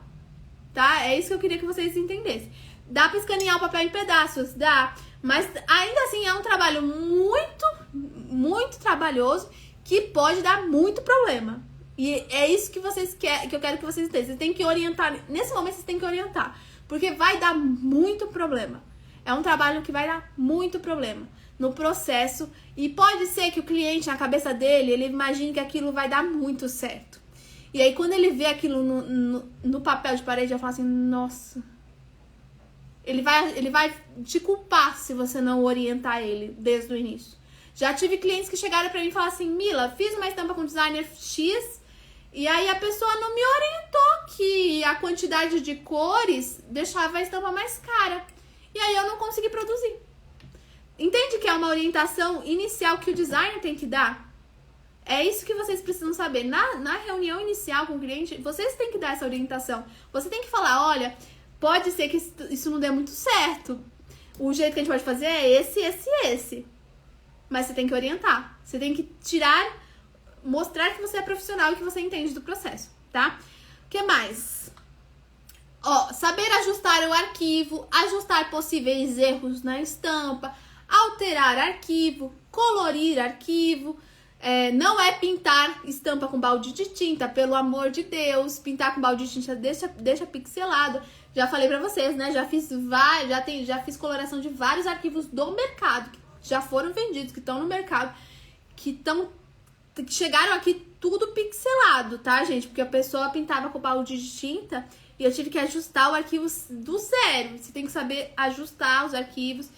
tá? É isso que eu queria que vocês entendessem. Dá pra escanear o papel em pedaços? Dá. Mas ainda assim é um trabalho muito, muito trabalhoso que pode dar muito problema. E é isso que eu quero que vocês entendam. Vocês têm que orientar. Nesse momento vocês têm que orientar. Porque vai dar muito problema. É um trabalho que vai dar muito problema no processo. E pode ser que o cliente, na cabeça dele, ele imagine que aquilo vai dar muito certo. E aí quando ele vê aquilo no papel de parede, ele fala assim, nossa... Ele vai te culpar se você não orientar ele desde o início. Já tive clientes que chegaram pra mim e falaram assim, Mila, fiz uma estampa com designer X e aí a pessoa não me orientou que a quantidade de cores deixava a estampa mais cara. E aí eu não consegui produzir. Entende que é uma orientação inicial que o designer tem que dar? É isso que vocês precisam saber. Na reunião inicial com o cliente, vocês têm que dar essa orientação. Você tem que falar, olha... Pode ser que isso não dê muito certo. O jeito que a gente pode fazer é esse. Mas você tem que orientar. Você tem que mostrar que você é profissional e que você entende do processo, tá? O que mais? Saber ajustar o arquivo, ajustar possíveis erros na estampa, alterar arquivo, colorir arquivo. Não é pintar estampa com balde de tinta, pelo amor de Deus. Pintar com balde de tinta deixa pixelado. Já falei pra vocês, né? Já fiz coloração de vários arquivos do mercado, que já foram vendidos, que estão no mercado, que chegaram aqui tudo pixelado, tá, gente? Porque a pessoa pintava com balde de tinta e eu tive que ajustar o arquivo do zero. Você tem que saber ajustar os arquivos,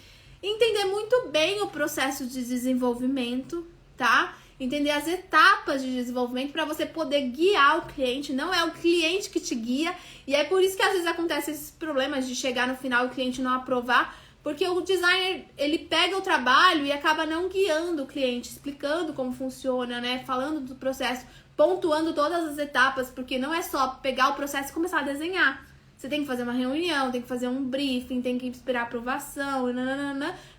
entender muito bem o processo de desenvolvimento, tá? Entender as etapas de desenvolvimento para você poder guiar o cliente. Não é o cliente que te guia, e é por isso que às vezes acontecem esses problemas de chegar no final e o cliente não aprovar, porque o designer, ele pega o trabalho e acaba não guiando o cliente, explicando como funciona, né? Falando do processo, pontuando todas as etapas, porque não é só pegar o processo e começar a desenhar. Você tem que fazer uma reunião, tem que fazer um briefing, tem que esperar aprovação,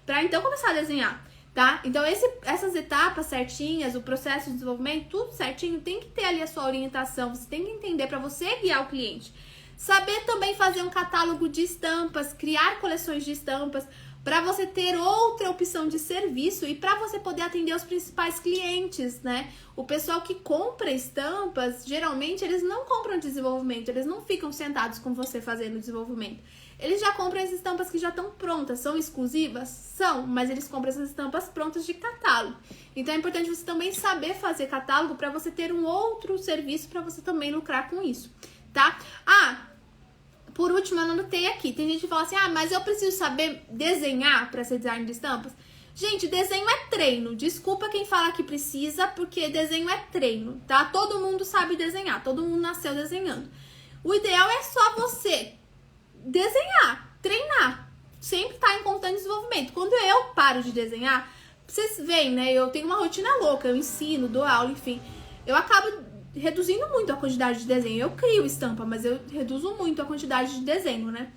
para então começar a desenhar, tá? Então essas etapas certinhas, o processo de desenvolvimento, tudo certinho, tem que ter ali a sua orientação, você tem que entender para você guiar o cliente. Saber também fazer um catálogo de estampas, criar coleções de estampas, para você ter outra opção de serviço e para você poder atender os principais clientes, né? O pessoal que compra estampas, geralmente eles não compram desenvolvimento, eles não ficam sentados com você fazendo desenvolvimento. Eles já compram as estampas que já estão prontas. São exclusivas? São, mas eles compram essas estampas prontas de catálogo. Então é importante você também saber fazer catálogo para você ter um outro serviço para você também lucrar com isso, tá? Por último, eu anotei aqui. Tem gente que fala assim, mas eu preciso saber desenhar para ser designer de estampas. Gente, desenho é treino. Desculpa quem fala que precisa, porque desenho é treino, tá? Todo mundo sabe desenhar, todo mundo nasceu desenhando. O ideal é só você desenhar, treinar. Sempre tá em constante desenvolvimento. Quando eu paro de desenhar, vocês veem, né? Eu tenho uma rotina louca, eu ensino, dou aula, enfim. Eu acabo reduzindo muito a quantidade de desenho. Eu crio estampa, mas eu reduzo muito a quantidade de desenho, né?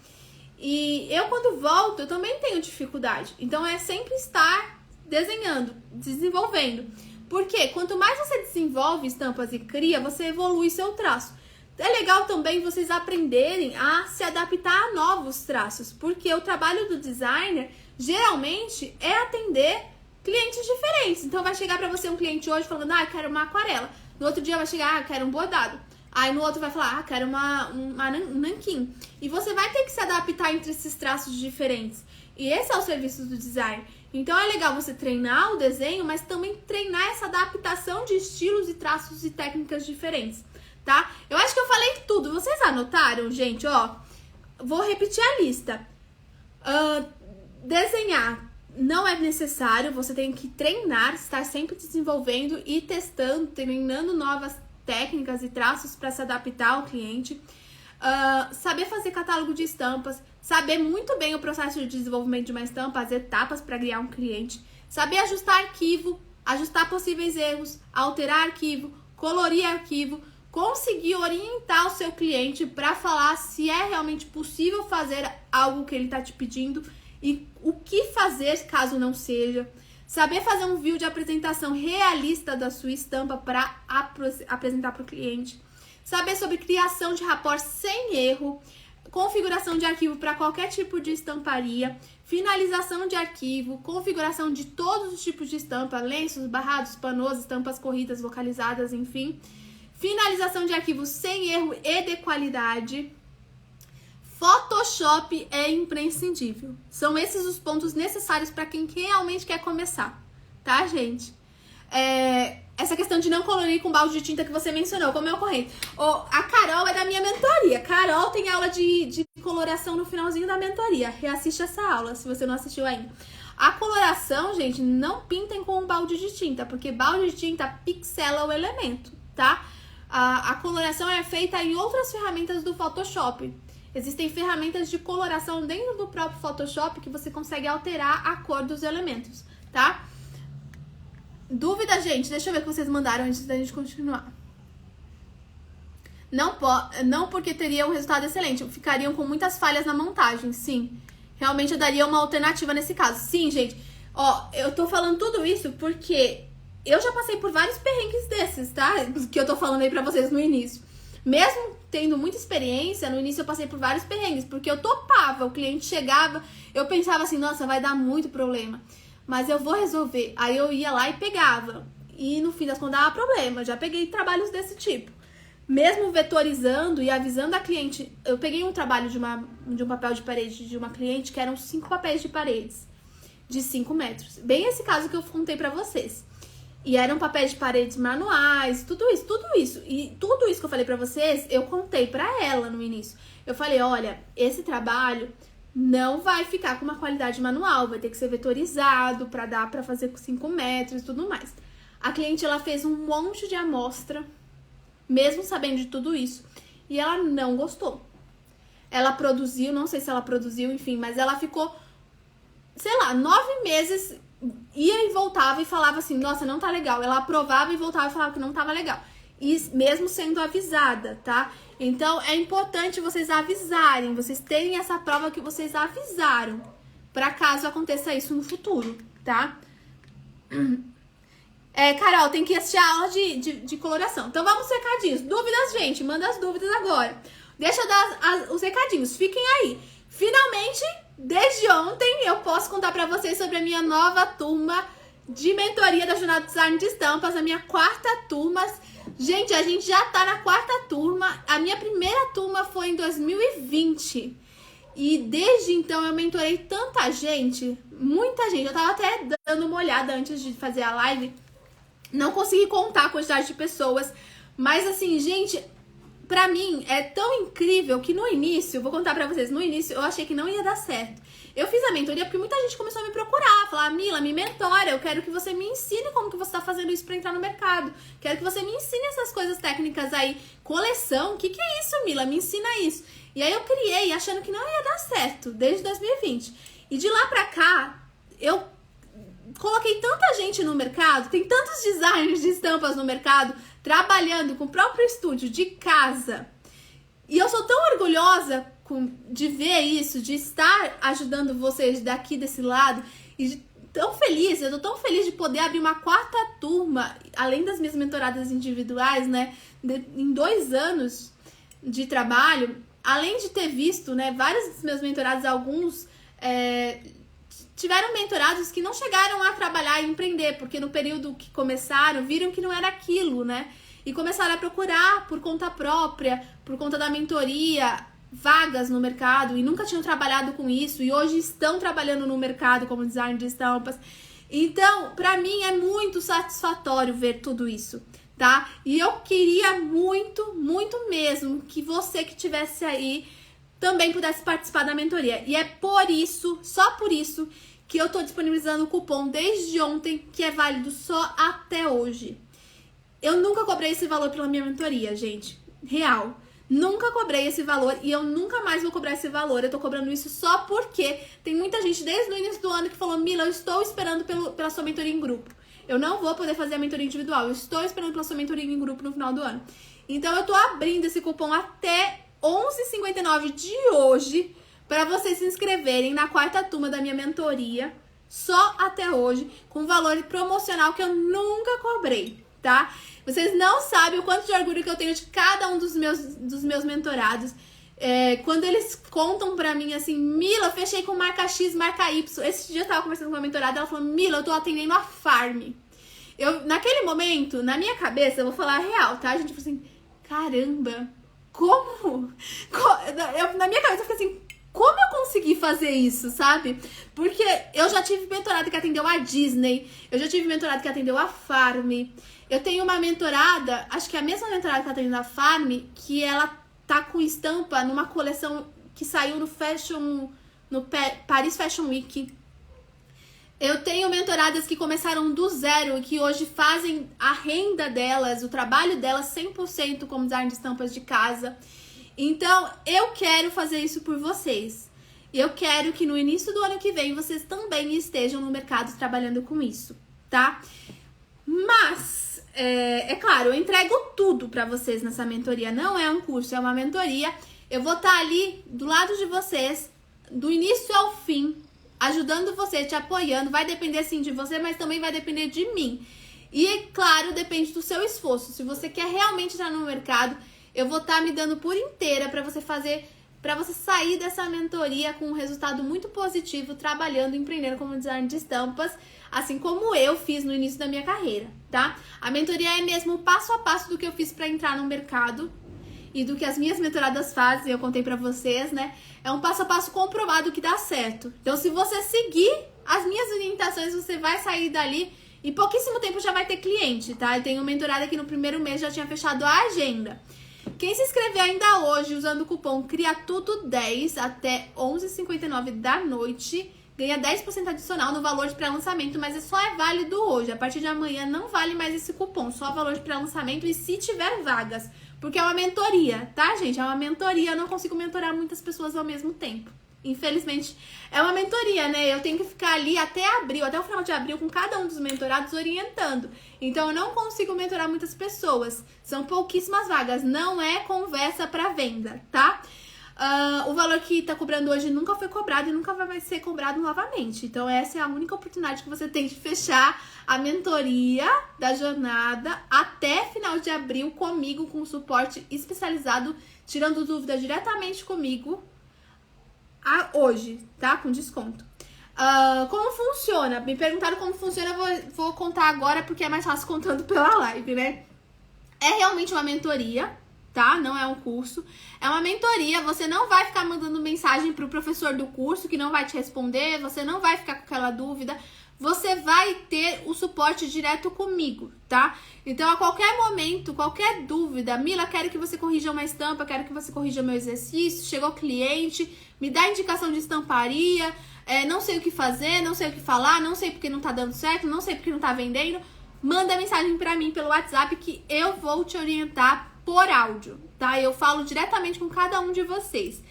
E eu, quando volto, eu também tenho dificuldade. Então, é sempre estar desenhando, desenvolvendo. Porque quanto mais você desenvolve estampas e cria, você evolui seu traço. É legal também vocês aprenderem a se adaptar a novos traços. Porque o trabalho do designer, geralmente, é atender clientes diferentes. Então, vai chegar pra você um cliente hoje falando, quero uma aquarela. No outro dia vai chegar, quero um bordado. Aí no outro vai falar, quero um nanquim. E você vai ter que se adaptar entre esses traços diferentes. E esse é o serviço do design. Então é legal você treinar o desenho, mas também treinar essa adaptação de estilos e traços e técnicas diferentes, tá? Eu acho que eu falei tudo. Vocês anotaram, gente? Vou repetir a lista. Desenhar não é necessário, você tem que treinar, estar sempre desenvolvendo e testando, treinando novas técnicas e traços para se adaptar ao cliente. Saber fazer catálogo de estampas, saber muito bem o processo de desenvolvimento de uma estampa, as etapas para guiar um cliente, saber ajustar arquivo, ajustar possíveis erros, alterar arquivo, colorir arquivo, conseguir orientar o seu cliente para falar se é realmente possível fazer algo que ele está te pedindo e o que fazer caso não seja. Saber fazer um vídeo de apresentação realista da sua estampa para apresentar para o cliente. Saber sobre criação de rapport sem erro. Configuração de arquivo para qualquer tipo de estamparia. Finalização de arquivo. Configuração de todos os tipos de estampa. Lenços, barrados, panos, estampas corridas, localizadas, enfim. Finalização de arquivo sem erro e de qualidade. Photoshop é imprescindível. São esses os pontos necessários para quem realmente quer começar, tá, gente? Essa questão de não colorir com balde de tinta que você mencionou, como é ocorrente. A Carol é da minha mentoria. Carol tem aula de coloração no finalzinho da mentoria. Reassiste essa aula, se você não assistiu ainda. A coloração, gente, não pintem com um balde de tinta, porque balde de tinta pixela o elemento, tá? A coloração é feita em outras ferramentas do Photoshop. Existem ferramentas de coloração dentro do próprio Photoshop que você consegue alterar a cor dos elementos, tá? Dúvida, gente? Deixa eu ver o que vocês mandaram antes da gente continuar. Não porque teria um resultado excelente, ficariam com muitas falhas na montagem, sim. Realmente eu daria uma alternativa nesse caso. Sim, gente. Eu tô falando tudo isso porque eu já passei por vários perrengues desses, tá? Que eu tô falando aí pra vocês no início. Mesmo tendo muita experiência, no início eu passei por vários perrengues, porque eu topava, o cliente chegava, eu pensava assim, nossa, vai dar muito problema. mas eu vou resolver. Aí eu ia lá e pegava. E no fim das contas dava problema. Já peguei trabalhos desse tipo. Mesmo vetorizando e avisando a cliente, eu peguei um trabalho de um papel de parede de uma cliente que eram 5 papéis de paredes de 5 metros. Bem esse caso que eu contei pra vocês. E eram papéis de paredes manuais, tudo isso. E tudo isso que eu falei pra vocês, eu contei pra ela no início. Eu falei, olha, esse trabalho não vai ficar com uma qualidade manual, vai ter que ser vetorizado pra dar pra fazer com 5 metros e tudo mais. A cliente, ela fez um monte de amostra, mesmo sabendo de tudo isso, e ela não gostou. Ela produziu, não sei se ela produziu, enfim, mas ela ficou, sei lá, 9 meses, ia e voltava e falava assim, nossa, não tá legal. Ela aprovava e voltava e falava que não tava legal. E mesmo sendo avisada, tá? Então, é importante vocês avisarem, vocês terem essa prova que vocês avisaram, pra caso aconteça isso no futuro, tá? Carol, tem que assistir a aula de coloração. Então, vamos aos recadinhos. Dúvidas, gente? Manda as dúvidas agora. Deixa eu dar os recadinhos. Fiquem aí. Finalmente, desde ontem, eu posso contar pra vocês sobre a minha nova turma de mentoria da Jornada do Design de Estampas, a minha 4ª turma. Gente, a gente já tá na 4ª turma. A minha primeira turma foi em 2020. E desde então eu mentorei tanta gente, muita gente. Eu tava até dando uma olhada antes de fazer a live. Não consegui contar a quantidade de pessoas, mas assim, gente, pra mim é tão incrível que no início, vou contar pra vocês, no início eu achei que não ia dar certo. Eu fiz a mentoria porque muita gente começou a me procurar, falar, Mila, me mentora, eu quero que você me ensine como que você tá fazendo isso pra entrar no mercado. Quero que você me ensine essas coisas técnicas aí, coleção, o que é isso, Mila? Me ensina isso. E aí eu criei achando que não ia dar certo, desde 2020. E de lá pra cá, eu coloquei tanta gente no mercado, tem tantos designers de estampas no mercado, trabalhando com o próprio estúdio de casa. E eu sou tão orgulhosa de ver isso, de estar ajudando vocês daqui desse lado. E eu tô tão feliz de poder abrir uma 4ª turma, além das minhas mentoradas individuais, né? Em 2 anos de trabalho, além de ter visto, né, vários dos meus mentorados, alguns tiveram mentorados que não chegaram a trabalhar e empreender, porque no período que começaram, viram que não era aquilo, né? E começaram a procurar por conta própria, por conta da mentoria, vagas no mercado e nunca tinham trabalhado com isso e hoje estão trabalhando no mercado como design de estampas. Então, pra mim é muito satisfatório ver tudo isso, tá? E eu queria muito, muito mesmo que você que estivesse aí também pudesse participar da mentoria. E é por isso, só por isso, que eu tô disponibilizando o cupom desde ontem, que é válido só até hoje. Eu nunca cobrei esse valor pela minha mentoria, gente. Real. Nunca cobrei esse valor e eu nunca mais vou cobrar esse valor. Eu tô cobrando isso só porque tem muita gente desde o início do ano que falou, Mila, eu estou esperando pela sua mentoria em grupo. Eu não vou poder fazer a mentoria individual. Eu estou esperando pela sua mentoria em grupo no final do ano. Então eu tô abrindo esse cupom até 11h59 de hoje para vocês se inscreverem na 4ª turma da minha mentoria, só até hoje, com valor promocional que eu nunca cobrei, tá? Vocês não sabem o quanto de orgulho que eu tenho de cada um dos meus mentorados. Quando eles contam pra mim assim, Mila, eu fechei com marca X, marca Y. Esse dia eu tava conversando com uma mentorada, ela falou, Mila, eu tô atendendo a Farm. Naquele momento, na minha cabeça, eu vou falar a real, tá? A gente falou assim, caramba, como? Na minha cabeça eu fiquei assim, como eu consegui fazer isso, sabe? Porque eu já tive mentorada que atendeu a Disney, eu já tive mentorada que atendeu a Farm. Eu tenho uma mentorada, acho que é a mesma mentorada que atendeu a Farm, que ela tá com estampa numa coleção que saiu no Paris Fashion Week. Eu tenho mentoradas que começaram do zero e que hoje fazem a renda delas, o trabalho delas 100% como design de estampas de casa. Então, eu quero fazer isso por vocês. Eu quero que no início do ano que vem vocês também estejam no mercado trabalhando com isso, tá? Mas, é claro, eu entrego tudo pra vocês nessa mentoria. Não é um curso, é uma mentoria. Eu vou estar ali do lado de vocês, do início ao fim, ajudando você, te apoiando. Vai depender sim de você, mas também vai depender de mim. E, claro, depende do seu esforço. Se você quer realmente entrar no mercado, eu vou estar me dando por inteira pra você fazer para você sair dessa mentoria com um resultado muito positivo, trabalhando e empreendendo como design de estampas, assim como eu fiz no início da minha carreira, tá? A mentoria é mesmo o passo a passo do que eu fiz para entrar no mercado e do que as minhas mentoradas fazem, eu contei pra vocês, né? É um passo a passo comprovado que dá certo. Então, se você seguir as minhas orientações, você vai sair dali e pouquíssimo tempo já vai ter cliente, tá? Eu tenho mentorada que no primeiro mês já tinha fechado a agenda. Quem se inscrever ainda hoje usando o cupom CRIATUDO10 até 11h59 da noite, ganha 10% adicional no valor de pré-lançamento, mas só é válido hoje. A partir de amanhã não vale mais esse cupom, só valor de pré-lançamento e se tiver vagas. Porque é uma mentoria, tá, gente? É uma mentoria, eu não consigo mentorar muitas pessoas ao mesmo tempo. Infelizmente, é uma mentoria, né? Eu tenho que ficar ali até abril, até o final de abril, com cada um dos mentorados orientando. Então, eu não consigo mentorar muitas pessoas. São pouquíssimas vagas, não é conversa para venda, tá? O valor que tá cobrando hoje nunca foi cobrado e nunca vai ser cobrado novamente. Então, essa é a única oportunidade que você tem de fechar a mentoria da jornada até final de abril comigo, com suporte especializado, tirando dúvida diretamente comigo hoje, tá? Com desconto. Como funciona? Me perguntaram como funciona, eu vou contar agora porque é mais fácil contando pela live, né? É realmente uma mentoria, tá? Não é um curso. É uma mentoria, você não vai ficar mandando mensagem pro professor do curso que não vai te responder, você não vai ficar com aquela dúvida, você vai ter o suporte direto comigo, tá? Então, a qualquer momento, qualquer dúvida, Mila, quero que você corrija uma estampa, quero que você corrija meu exercício, chegou cliente, me dá indicação de estamparia, não sei o que fazer, não sei o que falar, não sei porque não tá dando certo, não sei porque não tá vendendo, manda mensagem pra mim pelo WhatsApp que eu vou te orientar por áudio, tá? Eu falo diretamente com cada um de vocês.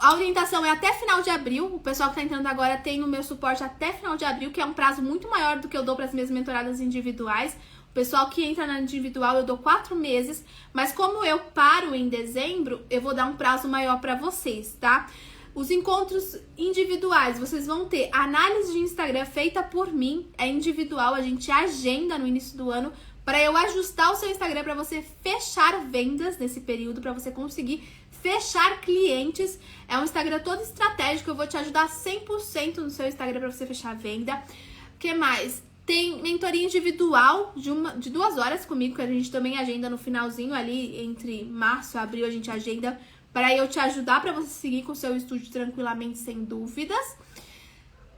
A orientação é até final de abril. O pessoal que tá entrando agora tem o meu suporte até final de abril, que é um prazo muito maior do que eu dou para as minhas mentoradas individuais. O pessoal que entra na individual eu dou 4 meses, mas como eu paro em dezembro, eu vou dar um prazo maior para vocês, tá? Os encontros individuais, vocês vão ter análise de Instagram feita por mim, é individual, a gente agenda no início do ano para eu ajustar o seu Instagram para você fechar vendas nesse período, para você conseguir fechar clientes. É um Instagram todo estratégico, eu vou te ajudar 100% no seu Instagram para você fechar venda. O que mais? Tem mentoria individual de 2 horas comigo, que a gente também agenda no finalzinho ali, entre março e abril a gente agenda para eu te ajudar para você seguir com o seu estúdio tranquilamente, sem dúvidas.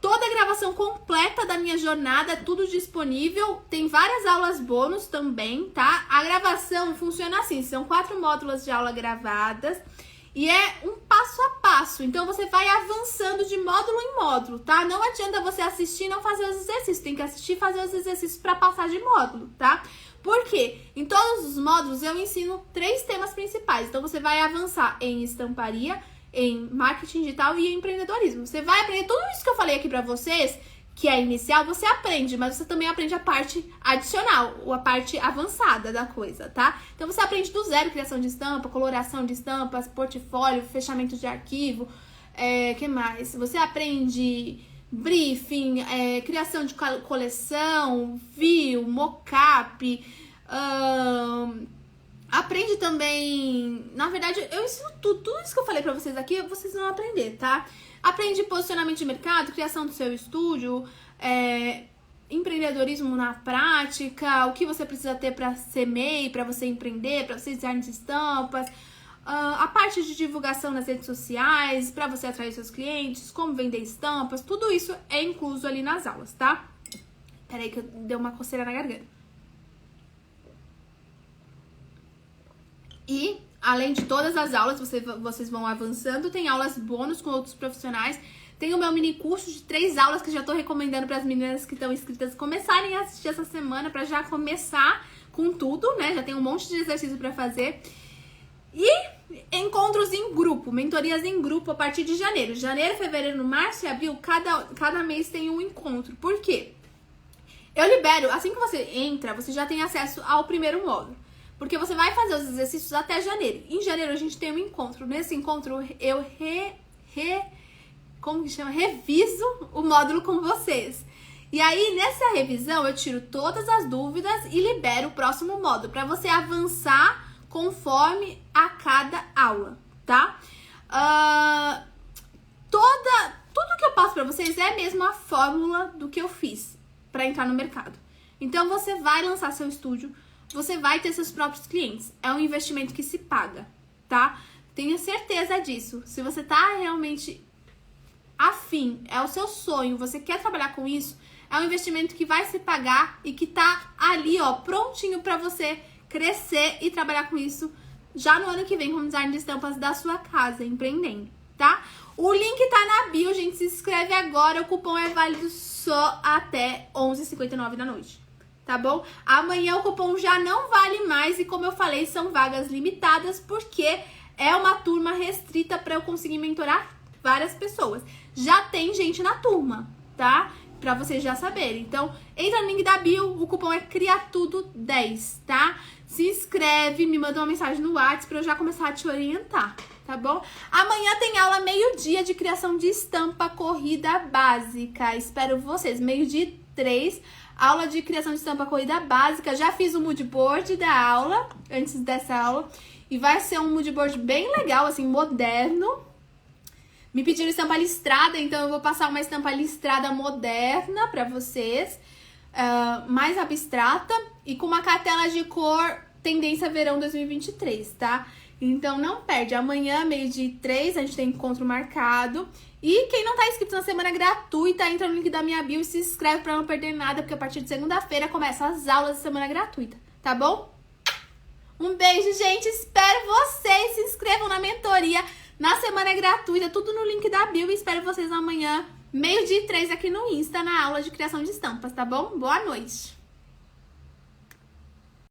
Toda a gravação completa da minha jornada, tudo disponível. Tem várias aulas bônus também, tá? A gravação funciona assim, são 4 módulos de aula gravadas e é um passo a passo. Então, você vai avançando de módulo em módulo, tá? Não adianta você assistir e não fazer os exercícios. Tem que assistir e fazer os exercícios para passar de módulo, tá? Por quê? Em todos os módulos eu ensino 3 temas principais. Então, você vai avançar em estamparia, em marketing digital e em empreendedorismo. Você vai aprender tudo isso que eu falei aqui pra vocês, que é inicial, você aprende, mas você também aprende a parte adicional, ou a parte avançada da coisa, tá? Então você aprende do zero, criação de estampa, coloração de estampas, portfólio, fechamento de arquivo, que mais? Você aprende briefing, criação de coleção, view, mockup, aprende também, na verdade, eu ensino tudo isso que eu falei pra vocês aqui, vocês vão aprender, tá? Aprende posicionamento de mercado, criação do seu estúdio, empreendedorismo na prática, o que você precisa ter pra ser MEI, pra você empreender, pra você design de estampas, a parte de divulgação nas redes sociais, pra você atrair seus clientes, como vender estampas, tudo isso é incluso ali nas aulas, tá? Peraí que eu dei uma coceira na garganta. E, além de todas as aulas, vocês vão avançando, tem aulas bônus com outros profissionais. Tem o meu mini curso de 3 aulas que eu já tô recomendando para as meninas que estão inscritas começarem a assistir essa semana, para já começar com tudo, né? Já tem um monte de exercício para fazer. E encontros em grupo, mentorias em grupo a partir de janeiro. Janeiro, fevereiro, março e abril, cada mês tem um encontro. Por quê? Eu libero, assim que você entra, você já tem acesso ao primeiro módulo. Porque você vai fazer os exercícios até janeiro. Em janeiro a gente tem um encontro. Nesse encontro eu reviso o módulo com vocês. E aí, nessa revisão, eu tiro todas as dúvidas e libero o próximo módulo. Para você avançar conforme a cada aula, tá? Tudo que eu passo pra vocês é mesmo a fórmula do que eu fiz pra entrar no mercado. Então, você vai lançar seu estúdio, você vai ter seus próprios clientes. É um investimento que se paga, tá? Tenha certeza disso. Se você tá realmente afim, é o seu sonho, você quer trabalhar com isso, é um investimento que vai se pagar e que tá ali, ó, prontinho pra você crescer e trabalhar com isso já no ano que vem com design de estampas da sua casa, empreendendo, tá? O link tá na bio, gente, se inscreve agora, o cupom é válido só até 11h59 da noite, tá bom? Amanhã o cupom já não vale mais e, como eu falei, são vagas limitadas porque é uma turma restrita pra eu conseguir mentorar várias pessoas. Já tem gente na turma, tá? Pra vocês já saberem. Então, entra no link da bio, o cupom é CRIATUDO10, tá? Se inscreve, me manda uma mensagem no WhatsApp pra eu já começar a te orientar, tá bom? Amanhã tem aula meio-dia de criação de estampa corrida básica. Espero vocês, 12h03, aula de criação de estampa corrida básica. Já fiz o mood board da aula, antes dessa aula, e vai ser um mood board bem legal, assim, moderno. Me pediram estampa listrada, então eu vou passar uma estampa listrada moderna pra vocês, mais abstrata e com uma cartela de cor tendência verão 2023, tá? Então não perde, amanhã, 12h03, a gente tem encontro marcado. E quem não tá inscrito na semana gratuita, entra no link da minha bio e se inscreve pra não perder nada, porque a partir de segunda-feira começam as aulas da semana gratuita, tá bom? Um beijo, gente, espero vocês, se inscrevam na mentoria. Na semana gratuita, tudo no link da bio. E espero vocês amanhã, 12h03, aqui no Insta, na aula de criação de estampas, tá bom? Boa noite!